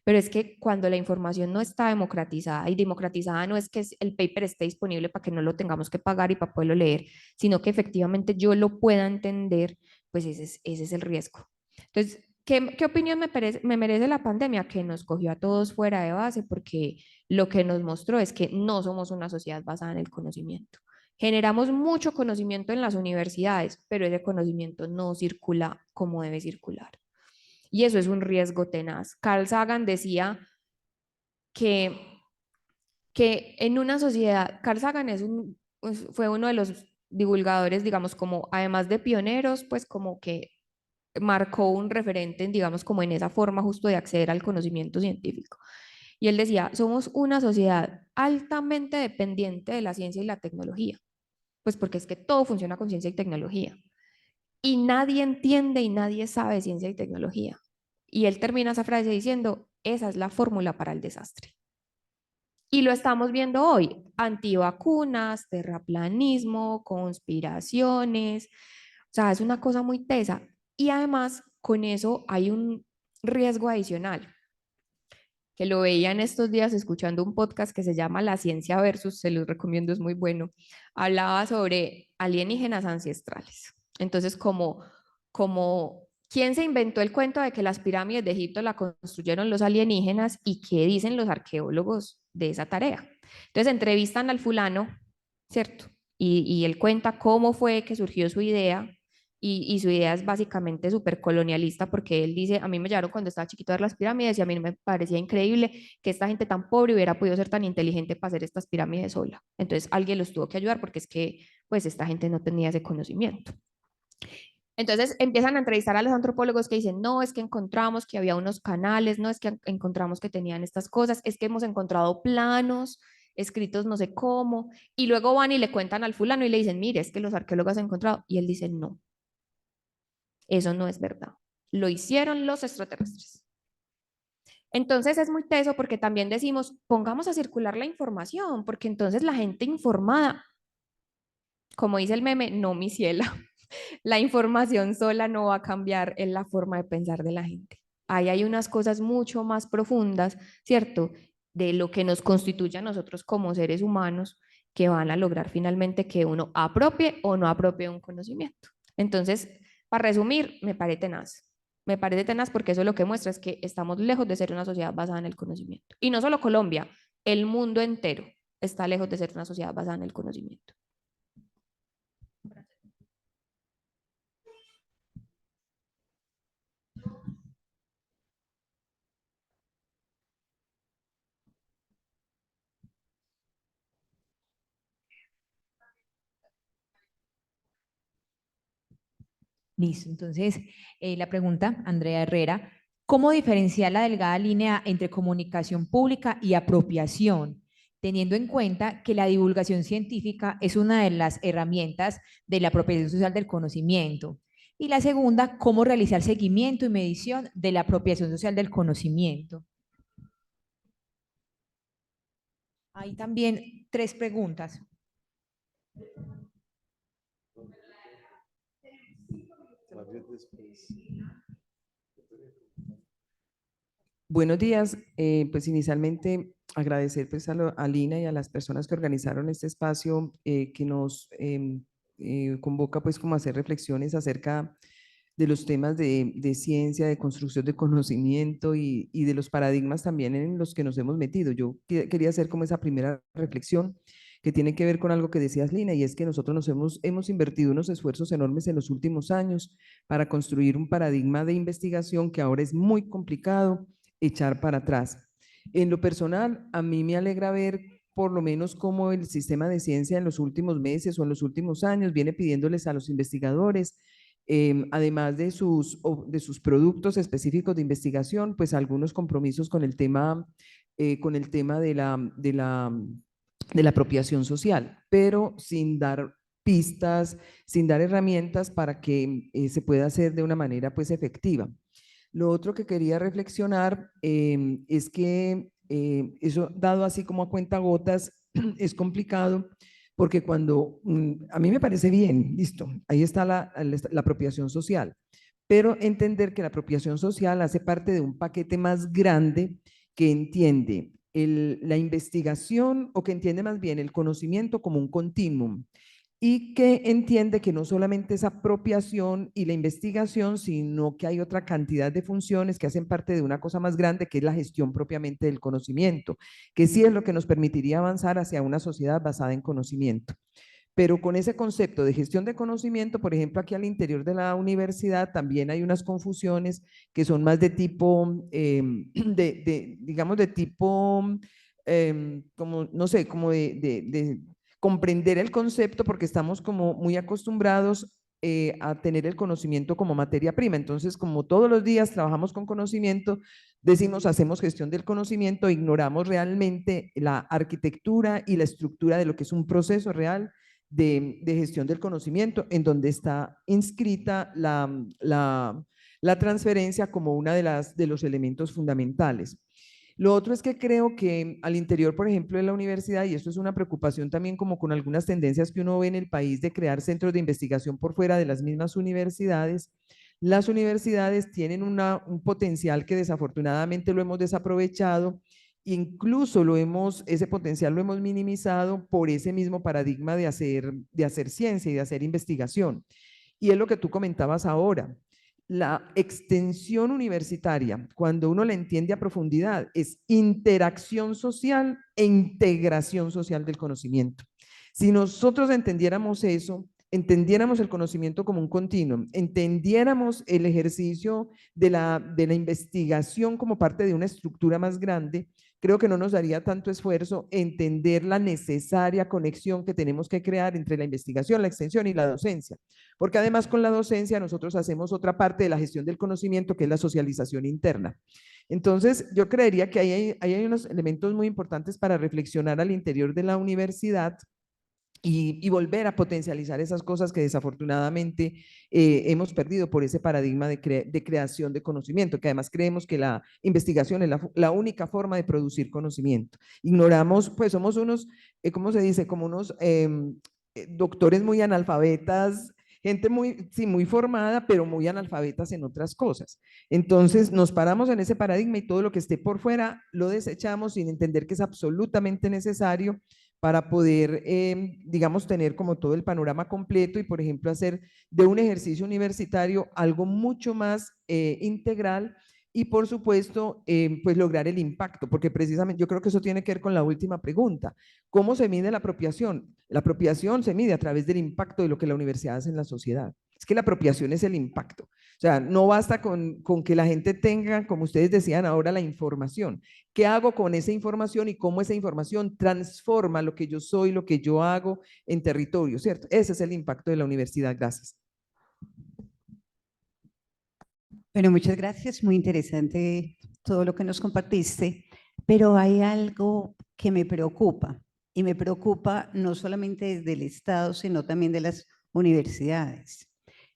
Pero es que cuando la información no está democratizada, y democratizada no es que el paper esté disponible para que no lo tengamos que pagar y para poderlo leer, sino que efectivamente yo lo pueda entender, pues ese es el riesgo. Entonces, ¿qué opinión me merece la pandemia? Que nos cogió a todos fuera de base porque lo que nos mostró es que no somos una sociedad basada en el conocimiento. Generamos mucho conocimiento en las universidades, pero ese conocimiento no circula como debe circular. Y eso es un riesgo tenaz. Carl Sagan decía que, que en una sociedad, Carl Sagan fue uno de los divulgadores, digamos, como además de pioneros, pues como que marcó un referente, digamos, como en esa forma justo de acceder al conocimiento científico. Y él decía, somos una sociedad altamente dependiente de la ciencia y la tecnología, pues porque es que todo funciona con ciencia y tecnología. Y nadie entiende y nadie sabe ciencia y tecnología. Y él termina esa frase diciendo, esa es la fórmula para el desastre. Y lo estamos viendo hoy, antivacunas, terraplanismo, conspiraciones, o sea, es una cosa muy tesa. Y además, con eso hay un riesgo adicional, que lo veía en estos días escuchando un podcast que se llama La Ciencia Versus, se los recomiendo, es muy bueno. Hablaba sobre alienígenas ancestrales. Entonces, como ¿quién se inventó el cuento de que las pirámides de Egipto la construyeron los alienígenas y qué dicen los arqueólogos de esa tarea? Entonces entrevistan al fulano, ¿cierto? Y él cuenta cómo fue que surgió su idea y su idea es básicamente súper colonialista porque él dice, a mí me llevaron cuando estaba chiquito a ver las pirámides y a mí me parecía increíble que esta gente tan pobre hubiera podido ser tan inteligente para hacer estas pirámides sola. Entonces alguien los tuvo que ayudar porque es que pues esta gente no tenía ese conocimiento. Entonces empiezan a entrevistar a los antropólogos que dicen, no, es que encontramos que había unos canales, no, es que encontramos que tenían estas cosas, es que hemos encontrado planos escritos no sé cómo, y luego van y le cuentan al fulano y le dicen, mire, es que los arqueólogos han encontrado, y él dice, no, eso no es verdad, lo hicieron los extraterrestres. Entonces es muy teso porque también decimos, pongamos a circular la información, porque entonces la gente informada, como dice el meme, no mi ciela. La información sola no va a cambiar en la forma de pensar de la gente. Ahí hay unas cosas mucho más profundas, ¿cierto? De lo que nos constituye a nosotros como seres humanos que van a lograr finalmente que uno apropie o no apropie un conocimiento. Entonces, para resumir, me parece tenaz. Me parece tenaz porque eso lo que muestra es que estamos lejos de ser una sociedad basada en el conocimiento. Y no solo Colombia, el mundo entero está lejos de ser una sociedad basada en el conocimiento. Listo. Entonces, la pregunta, Andrea Herrera, ¿cómo diferenciar la delgada línea entre comunicación pública y apropiación, teniendo en cuenta que la divulgación científica es una de las herramientas de la apropiación social del conocimiento? Y la segunda, ¿cómo realizar seguimiento y medición de la apropiación social del conocimiento? Hay también tres preguntas. Buenos días. Pues inicialmente agradecer pues a Lina y a las personas que organizaron este espacio que nos convoca pues como a hacer reflexiones acerca de los temas de ciencia, de construcción de conocimiento y de los paradigmas también en los que nos hemos metido. Yo quería hacer como esa primera reflexión que tiene que ver con algo que decías, Lina, y es que nosotros hemos invertido unos esfuerzos enormes en los últimos años para construir un paradigma de investigación que ahora es muy complicado echar para atrás. En lo personal, a mí me alegra ver por lo menos cómo el sistema de ciencia en los últimos meses o en los últimos años viene pidiéndoles a los investigadores, además de sus productos específicos de investigación, pues algunos compromisos con el tema de la apropiación social, pero sin dar pistas, sin dar herramientas para que se pueda hacer de una manera pues efectiva. Lo otro que quería reflexionar es que eso dado así como a cuentagotas es complicado porque cuando a mí me parece bien, listo, ahí está la apropiación social, pero entender que la apropiación social hace parte de un paquete más grande que entiende la investigación o que entiende más bien el conocimiento como un continuum y que entiende que no solamente es apropiación y la investigación, sino que hay otra cantidad de funciones que hacen parte de una cosa más grande, que es la gestión propiamente del conocimiento, que sí es lo que nos permitiría avanzar hacia una sociedad basada en conocimiento. Pero con ese concepto de gestión de conocimiento, por ejemplo, aquí al interior de la universidad también hay unas confusiones que son más de tipo, digamos, de tipo, como, no sé, como de comprender el concepto porque estamos como muy acostumbrados a tener el conocimiento como materia prima. Entonces, como todos los días trabajamos con conocimiento, decimos, hacemos gestión del conocimiento, ignoramos realmente la arquitectura y la estructura de lo que es un proceso real de gestión del conocimiento, en donde está inscrita la transferencia como una de los elementos fundamentales. Lo otro es que creo que al interior, por ejemplo, de la universidad, y esto es una preocupación también como con algunas tendencias que uno ve en el país de crear centros de investigación por fuera de las mismas universidades, las universidades tienen un potencial que desafortunadamente lo hemos desaprovechado, incluso ese potencial lo hemos minimizado por ese mismo paradigma de hacer ciencia y de hacer investigación. Y es lo que tú comentabas ahora. La extensión universitaria, cuando uno la entiende a profundidad, es interacción social e integración social del conocimiento. Si nosotros entendiéramos eso, entendiéramos el conocimiento como un continuum, entendiéramos el ejercicio de la investigación como parte de una estructura más grande, creo que no nos daría tanto esfuerzo entender la necesaria conexión que tenemos que crear entre la investigación, la extensión y la docencia. Porque además con la docencia nosotros hacemos otra parte de la gestión del conocimiento, que es la socialización interna. Entonces, yo creería que hay unos elementos muy importantes para reflexionar al interior de la universidad y volver a potencializar esas cosas que desafortunadamente hemos perdido por ese paradigma de creación de conocimiento, que además creemos que la investigación es la única forma de producir conocimiento. Ignoramos, pues somos unos, ¿cómo se dice? Como unos doctores muy analfabetas, gente muy formada, pero muy analfabetas en otras cosas. Entonces nos paramos en ese paradigma y todo lo que esté por fuera lo desechamos sin entender que es absolutamente necesario para poder, digamos, tener como todo el panorama completo y, por ejemplo, hacer de un ejercicio universitario algo mucho más integral y, por supuesto, pues lograr el impacto, porque precisamente yo creo que eso tiene que ver con la última pregunta. ¿Cómo se mide la apropiación? La apropiación se mide a través del impacto de lo que la universidad hace en la sociedad. Es que la apropiación es el impacto. O sea, no basta con que la gente tenga, como ustedes decían ahora, la información. ¿Qué hago con esa información y cómo esa información transforma lo que yo soy, lo que yo hago en territorio, ¿cierto? Ese es el impacto de la universidad. Gracias. Bueno, muchas gracias. Muy interesante todo lo que nos compartiste, pero hay algo que me preocupa y me preocupa no solamente desde el Estado, sino también de las universidades.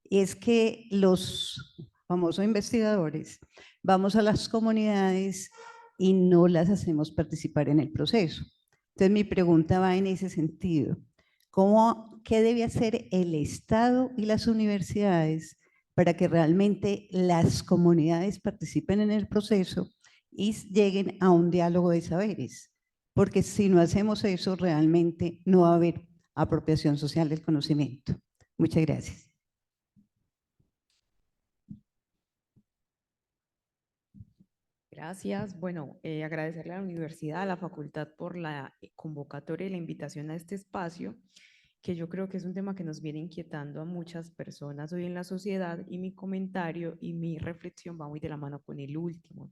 Y es que los famosos investigadores vamos a las comunidades y no las hacemos participar en el proceso. Entonces mi pregunta va en ese sentido. ¿Qué debe hacer el Estado y las universidades para que realmente las comunidades participen en el proceso y lleguen a un diálogo de saberes? Porque si no hacemos eso, realmente no va a haber apropiación social del conocimiento. Muchas gracias. Gracias. Bueno, agradecerle a la universidad, a la facultad por la convocatoria y la invitación a este espacio, que yo creo que es un tema que nos viene inquietando a muchas personas hoy en la sociedad, y mi comentario y mi reflexión va muy de la mano con el último.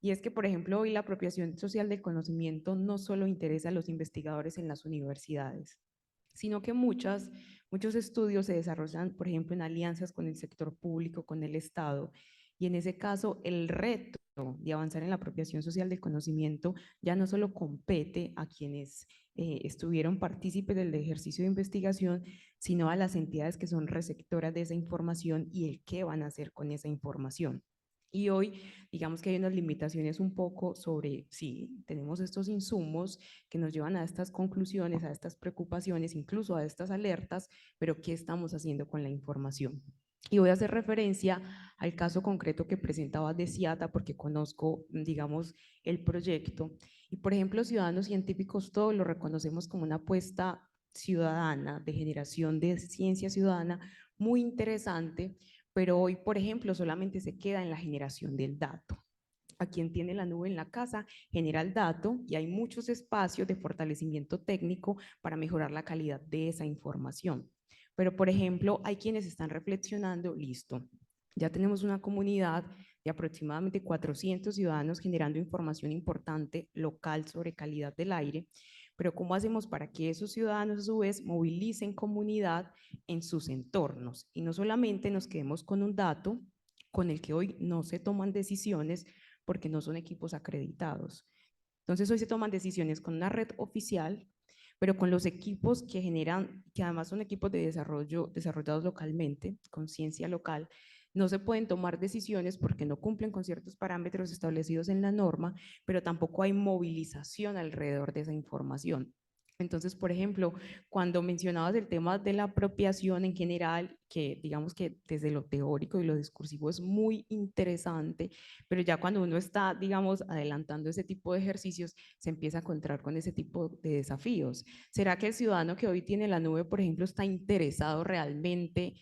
Y es que, por ejemplo, hoy la apropiación social del conocimiento no solo interesa a los investigadores en las universidades, sino que muchos estudios se desarrollan, por ejemplo, en alianzas con el sector público, con el Estado, y en ese caso el reto de avanzar en la apropiación social del conocimiento ya no solo compete a quienes estuvieron partícipes del ejercicio de investigación, sino a las entidades que son receptoras de esa información y el qué van a hacer con esa información. Y hoy, digamos que hay unas limitaciones un poco sobre, sí, tenemos estos insumos que nos llevan a estas conclusiones, a estas preocupaciones, incluso a estas alertas, pero ¿qué estamos haciendo con la información? Y voy a hacer referencia al caso concreto que presentaba de CIATA, porque conozco, digamos, el proyecto. Y, por ejemplo, Ciudadanos Científicos, todos lo reconocemos como una apuesta ciudadana, de generación de ciencia ciudadana, muy interesante, pero hoy, por ejemplo, solamente se queda en la generación del dato. A quien tiene la nube en la casa genera el dato y hay muchos espacios de fortalecimiento técnico para mejorar la calidad de esa información. Pero, por ejemplo, hay quienes están reflexionando, listo, ya tenemos una comunidad de aproximadamente 400 ciudadanos generando información importante local sobre calidad del aire, pero ¿cómo hacemos para que esos ciudadanos a su vez movilicen comunidad en sus entornos? Y no solamente nos quedemos con un dato con el que hoy no se toman decisiones porque no son equipos acreditados. Entonces hoy se toman decisiones con una red oficial, pero con los equipos que generan, que además son equipos de desarrollo desarrollados localmente, con ciencia local, no se pueden tomar decisiones porque no cumplen con ciertos parámetros establecidos en la norma, pero tampoco hay movilización alrededor de esa información. Entonces, por ejemplo, cuando mencionabas el tema de la apropiación en general, que digamos que desde lo teórico y lo discursivo es muy interesante, pero ya cuando uno está, digamos, adelantando ese tipo de ejercicios, se empieza a encontrar con ese tipo de desafíos. ¿Será que el ciudadano que hoy tiene la nube, por ejemplo, está interesado realmente,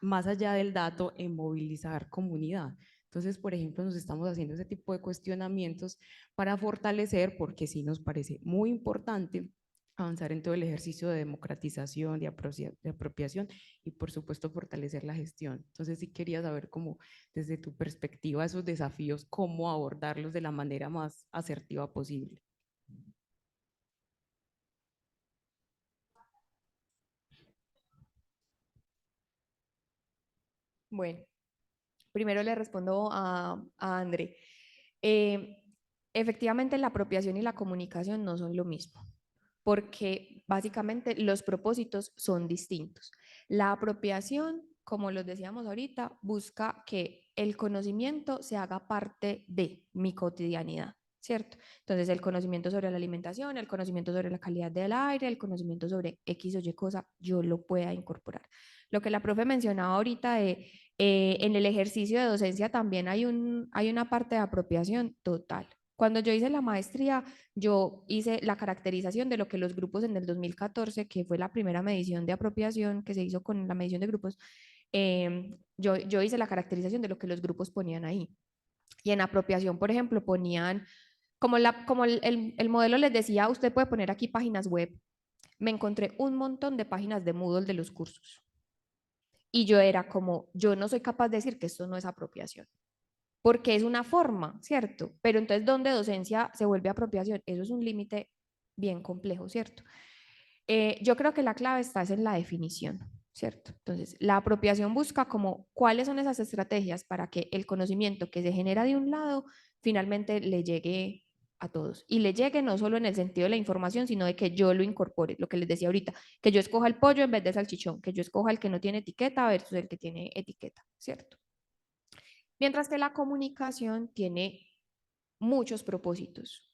más allá del dato, en movilizar comunidad? Entonces, por ejemplo, nos estamos haciendo ese tipo de cuestionamientos para fortalecer, porque sí nos parece muy importante avanzar en todo el ejercicio de democratización, de apropiación y por supuesto fortalecer la gestión. Entonces sí quería saber cómo desde tu perspectiva esos desafíos, cómo abordarlos de la manera más asertiva posible. Bueno, primero le respondo a André. Eh, Efectivamente, la apropiación y la comunicación no son lo mismo, porque básicamente los propósitos son distintos. La apropiación, como los decíamos ahorita, busca que el conocimiento se haga parte de mi cotidianidad, ¿cierto? Entonces, el conocimiento sobre la alimentación, el conocimiento sobre la calidad del aire, el conocimiento sobre X o Y cosa, yo lo pueda incorporar. Lo que la profe mencionaba ahorita de en el ejercicio de docencia también hay una parte de apropiación total. Cuando yo hice la maestría, yo hice la caracterización de lo que los grupos en el 2014, que fue la primera medición de apropiación que se hizo con la medición de grupos, yo hice la caracterización de lo que los grupos ponían ahí. Y en apropiación, por ejemplo, ponían, como el modelo les decía, usted puede poner aquí páginas web. Me encontré un montón de páginas de Moodle de los cursos. Y yo era como, yo no soy capaz de decir que esto no es apropiación, porque es una forma, ¿cierto? Pero entonces, ¿dónde docencia se vuelve apropiación? Eso es un límite bien complejo, ¿cierto? Yo creo que la clave está en la definición, ¿cierto? Entonces, la apropiación busca como cuáles son esas estrategias para que el conocimiento que se genera de un lado finalmente le llegue a todos. Y le llegue no solo en el sentido de la información, sino de que yo lo incorpore, lo que les decía ahorita, que yo escoja el pollo en vez de salchichón, que yo escoja el que no tiene etiqueta versus el que tiene etiqueta, ¿cierto? Mientras que la comunicación tiene muchos propósitos.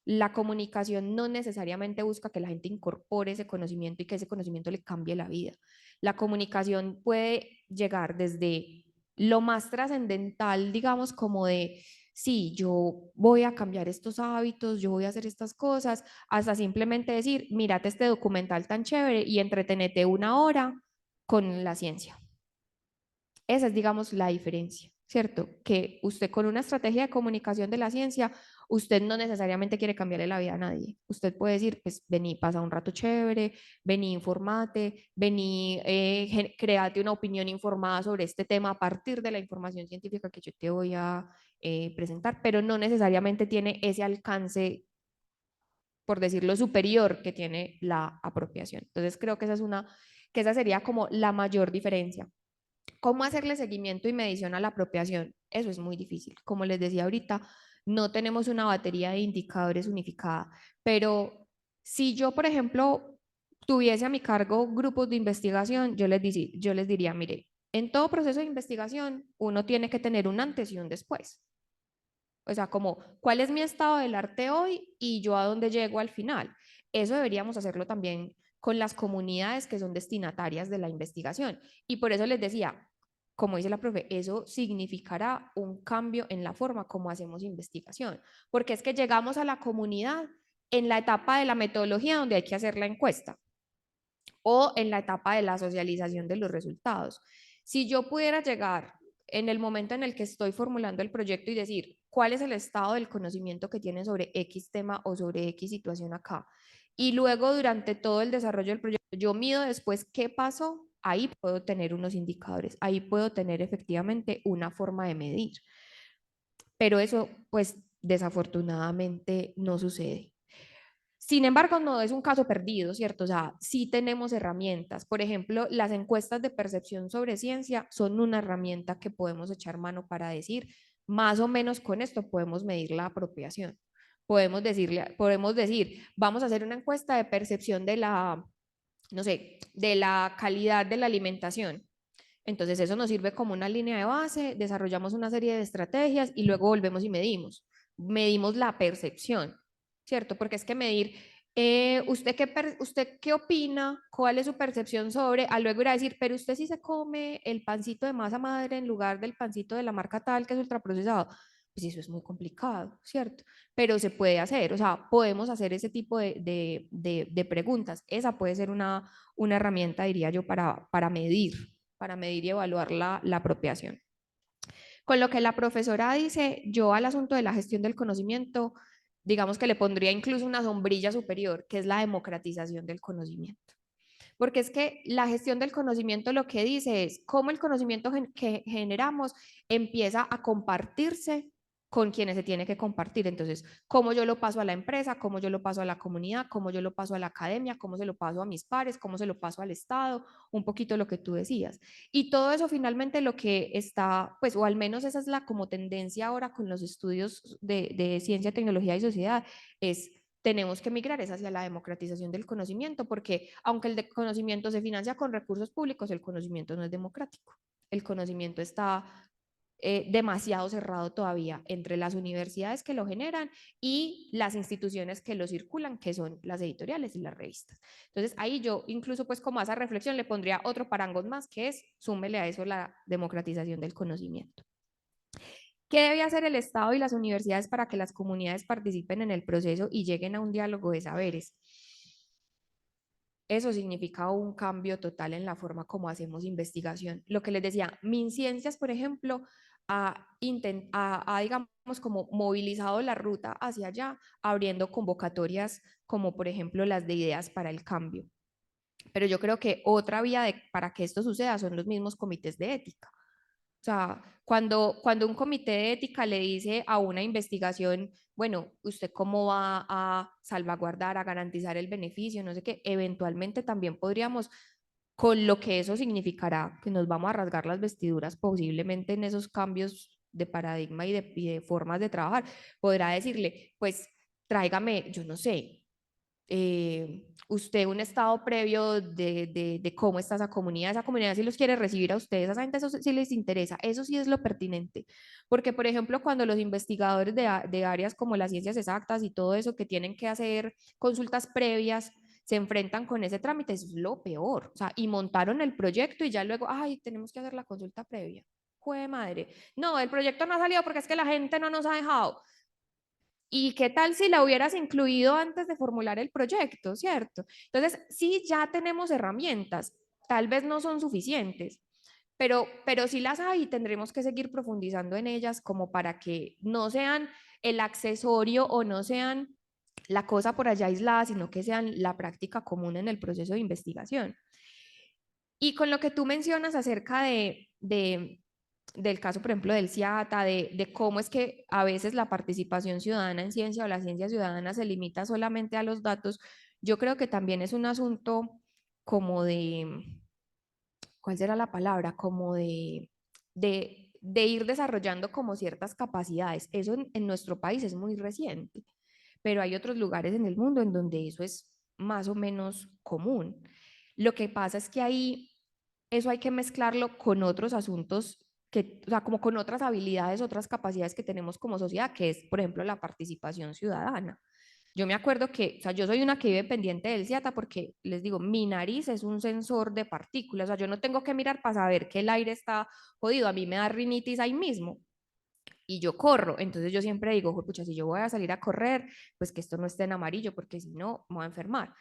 La comunicación no necesariamente busca que la gente incorpore ese conocimiento y que ese conocimiento le cambie la vida. La comunicación puede llegar desde lo más trascendental, digamos, como de, sí, yo voy a cambiar estos hábitos, yo voy a hacer estas cosas, hasta simplemente decir, mírate este documental tan chévere y entretenete una hora con la ciencia. Esa es, digamos, la diferencia, ¿cierto? Que usted con una estrategia de comunicación de la ciencia, usted no necesariamente quiere cambiarle la vida a nadie. Usted puede decir, pues vení, pasa un rato chévere, vení, informate, vení, créate una opinión informada sobre este tema a partir de la información científica que yo te voy a presentar, pero no necesariamente tiene ese alcance, por decirlo, superior que tiene la apropiación. Entonces creo que que esa sería como la mayor diferencia. ¿Cómo hacerle seguimiento y medición a la apropiación? Eso es muy difícil. Como les decía ahorita, no tenemos una batería de indicadores unificada, pero si yo, por ejemplo, tuviese a mi cargo grupos de investigación, yo les diría, mire, en todo proceso de investigación uno tiene que tener un antes y un después. O sea, como, ¿cuál es mi estado del arte hoy y yo a dónde llego al final? Eso deberíamos hacerlo también con las comunidades que son destinatarias de la investigación. Y por eso les decía, como dice la profe, eso significará un cambio en la forma como hacemos investigación, porque es que llegamos a la comunidad en la etapa de la metodología donde hay que hacer la encuesta o en la etapa de la socialización de los resultados. Si yo pudiera llegar en el momento en el que estoy formulando el proyecto y decir cuál es el estado del conocimiento que tienen sobre X tema o sobre X situación acá, y luego durante todo el desarrollo del proyecto yo mido después qué pasó, ahí puedo tener unos indicadores, ahí puedo tener efectivamente una forma de medir. Pero eso, pues, desafortunadamente no sucede. Sin embargo, no es un caso perdido, ¿cierto? O sea, sí tenemos herramientas. Por ejemplo, las encuestas de percepción sobre ciencia son una herramienta que podemos echar mano para decir, más o menos con esto podemos medir la apropiación. Podemos decir, vamos a hacer una encuesta de percepción de la, no sé, de la calidad de la alimentación. Entonces eso nos sirve como una línea de base, desarrollamos una serie de estrategias y luego volvemos y medimos. Medimos la percepción, ¿cierto? Porque es que medir, ¿usted qué opina? ¿Cuál es su percepción sobre? A luego ir a decir, pero usted sí se come el pancito de masa madre en lugar del pancito de la marca tal que es ultraprocesado. Pues eso es muy complicado, ¿cierto? Pero se puede hacer, o sea, podemos hacer ese tipo de preguntas. Esa puede ser una herramienta, diría yo, para medir y evaluar la apropiación. Con lo que la profesora dice, yo al asunto de la gestión del conocimiento, digamos que le pondría incluso una sombrilla superior, que es la democratización del conocimiento. Porque es que la gestión del conocimiento lo que dice es cómo el conocimiento que generamos empieza a compartirse con quienes se tiene que compartir. Entonces, cómo yo lo paso a la empresa, cómo yo lo paso a la comunidad, cómo yo lo paso a la academia, cómo se lo paso a mis pares, cómo se lo paso al Estado, un poquito lo que tú decías. Y todo eso finalmente lo que está, pues, o al menos esa es la como tendencia ahora con los estudios de ciencia, tecnología y sociedad, es tenemos que migrar es hacia la democratización del conocimiento, porque aunque el conocimiento se financia con recursos públicos, el conocimiento no es democrático. El conocimiento está demasiado cerrado todavía entre las universidades que lo generan y las instituciones que lo circulan, que son las editoriales y las revistas. Entonces ahí yo incluso pues como a esa reflexión le pondría otro parangón más, que es súmele a eso la democratización del conocimiento. ¿Qué debe hacer el Estado y las universidades para que las comunidades participen en el proceso y lleguen a un diálogo de saberes? Eso significa un cambio total en la forma como hacemos investigación. Lo que les decía, MinCiencias, por ejemplo, digamos, como movilizado la ruta hacia allá, abriendo convocatorias como, por ejemplo, las de ideas para el cambio. Pero yo creo que otra vía para que esto suceda son los mismos comités de ética. O sea, cuando un comité de ética le dice a una investigación, bueno, ¿usted cómo va a salvaguardar, a garantizar el beneficio? No sé qué, eventualmente también podríamos, con lo que eso significará, que nos vamos a rasgar las vestiduras posiblemente en esos cambios de paradigma y de formas de trabajar, podrá decirle, pues tráigame, yo no sé, usted un estado previo de cómo está esa comunidad si los quiere recibir a ustedes, a esa gente eso sí les interesa, eso sí es lo pertinente, porque por ejemplo cuando los investigadores de áreas como las ciencias exactas y todo eso que tienen que hacer consultas previas, se enfrentan con ese trámite, eso es lo peor, o sea, y montaron el proyecto y ya luego, ay, tenemos que hacer la consulta previa, ¡jue madre! No, el proyecto no ha salido porque es que la gente no nos ha dejado. ¿Y qué tal si la hubieras incluido antes de formular el proyecto, cierto? Entonces, sí, ya tenemos herramientas, tal vez no son suficientes, pero sí las hay y tendremos que seguir profundizando en ellas como para que no sean el accesorio o no sean la cosa por allá aislada, sino que sean la práctica común en el proceso de investigación. Y con lo que tú mencionas acerca del caso, por ejemplo, del CIATA, de cómo es que a veces la participación ciudadana en ciencia o la ciencia ciudadana se limita solamente a los datos, yo creo que también es un asunto como ¿cuál será la palabra? Como de ir desarrollando como ciertas capacidades. Eso en nuestro país es muy reciente, pero hay otros lugares en el mundo en donde eso es más o menos común. Lo que pasa es que ahí eso hay que mezclarlo con otros asuntos o sea, como con otras habilidades, otras capacidades que tenemos como sociedad, que es, por ejemplo, la participación ciudadana. Yo me acuerdo que, o sea, yo soy una que vive pendiente del CIATA porque, les digo, mi nariz es un sensor de partículas, o sea, yo no tengo que mirar para saber que el aire está jodido, a mí me da rinitis ahí mismo y yo corro, entonces yo siempre digo, pucha, si yo voy a salir a correr, pues que esto no esté en amarillo, porque si no, me voy a enfermar.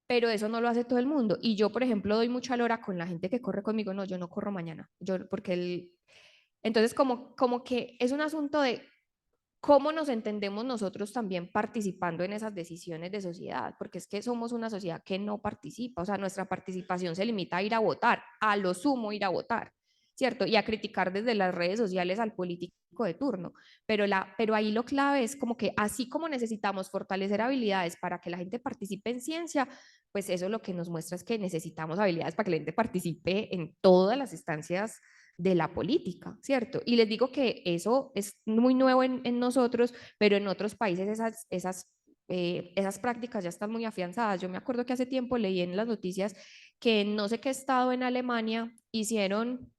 Pero eso no lo hace todo el mundo. Y yo, por ejemplo, doy mucha lora con la gente que corre conmigo. No, yo no corro mañana. Entonces, como que es un asunto de cómo nos entendemos nosotros también participando en esas decisiones de sociedad, porque es que somos una sociedad que no participa, o sea, nuestra participación se limita a ir a votar, a lo sumo ir a votar, ¿cierto? Y a criticar desde las redes sociales al político de turno. Pero ahí lo clave es como que así como necesitamos fortalecer habilidades para que la gente participe en ciencia, pues eso lo que nos muestra es que necesitamos habilidades para que la gente participe en todas las instancias de la política, ¿cierto? Y les digo que eso es muy nuevo en nosotros, pero en otros países esas prácticas ya están muy afianzadas. Yo me acuerdo que hace tiempo leí en las noticias que en no sé qué estado en Alemania hicieron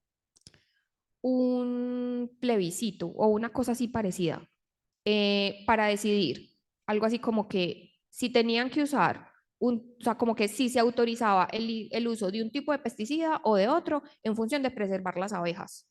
un plebiscito o una cosa así parecida para decidir, algo así como que si tenían que usar, o sea, como que si se autorizaba el uso de un tipo de pesticida o de otro en función de preservar las abejas.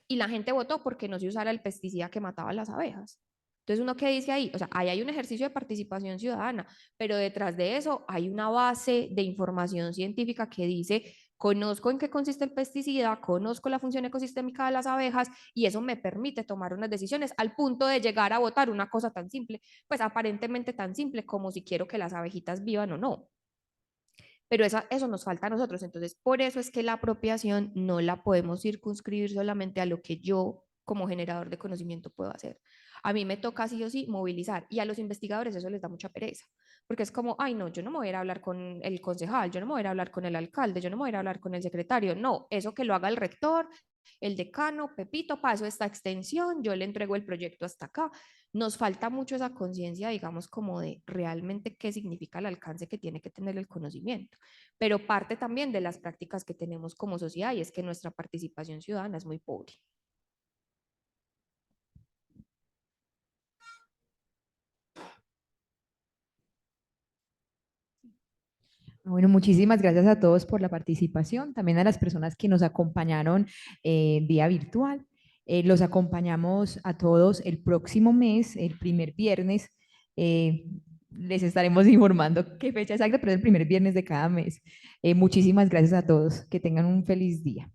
Y la gente votó porque no se usara el pesticida que mataba a las abejas. Entonces, ¿uno qué dice ahí? O sea, ahí hay un ejercicio de participación ciudadana, pero detrás de eso hay una base de información científica que dice, conozco en qué consiste el pesticida, conozco la función ecosistémica de las abejas y eso me permite tomar unas decisiones al punto de llegar a votar una cosa tan simple, pues aparentemente tan simple como si quiero que las abejitas vivan o no. Pero eso nos falta a nosotros. Entonces, por eso es que la apropiación no la podemos circunscribir solamente a lo que yo como generador de conocimiento puedo hacer. A mí me toca sí o sí movilizar y a los investigadores eso les da mucha pereza, porque es como, ay no, yo no me voy a ir a hablar con el concejal, yo no me voy a ir a hablar con el alcalde, yo no me voy a ir a hablar con el secretario, no, eso que lo haga el rector, el decano, Pepito, paso esta extensión, yo le entrego el proyecto hasta acá. Nos falta mucho esa conciencia, digamos, como de realmente qué significa el alcance que tiene que tener el conocimiento, pero parte también de las prácticas que tenemos como sociedad y es que nuestra participación ciudadana es muy pobre. Bueno, muchísimas gracias a todos por la participación, también a las personas que nos acompañaron vía virtual. Los acompañamos a todos el próximo mes, el primer viernes. Les estaremos informando qué fecha exacta, pero es el primer viernes de cada mes. Muchísimas gracias a todos. Que tengan un feliz día.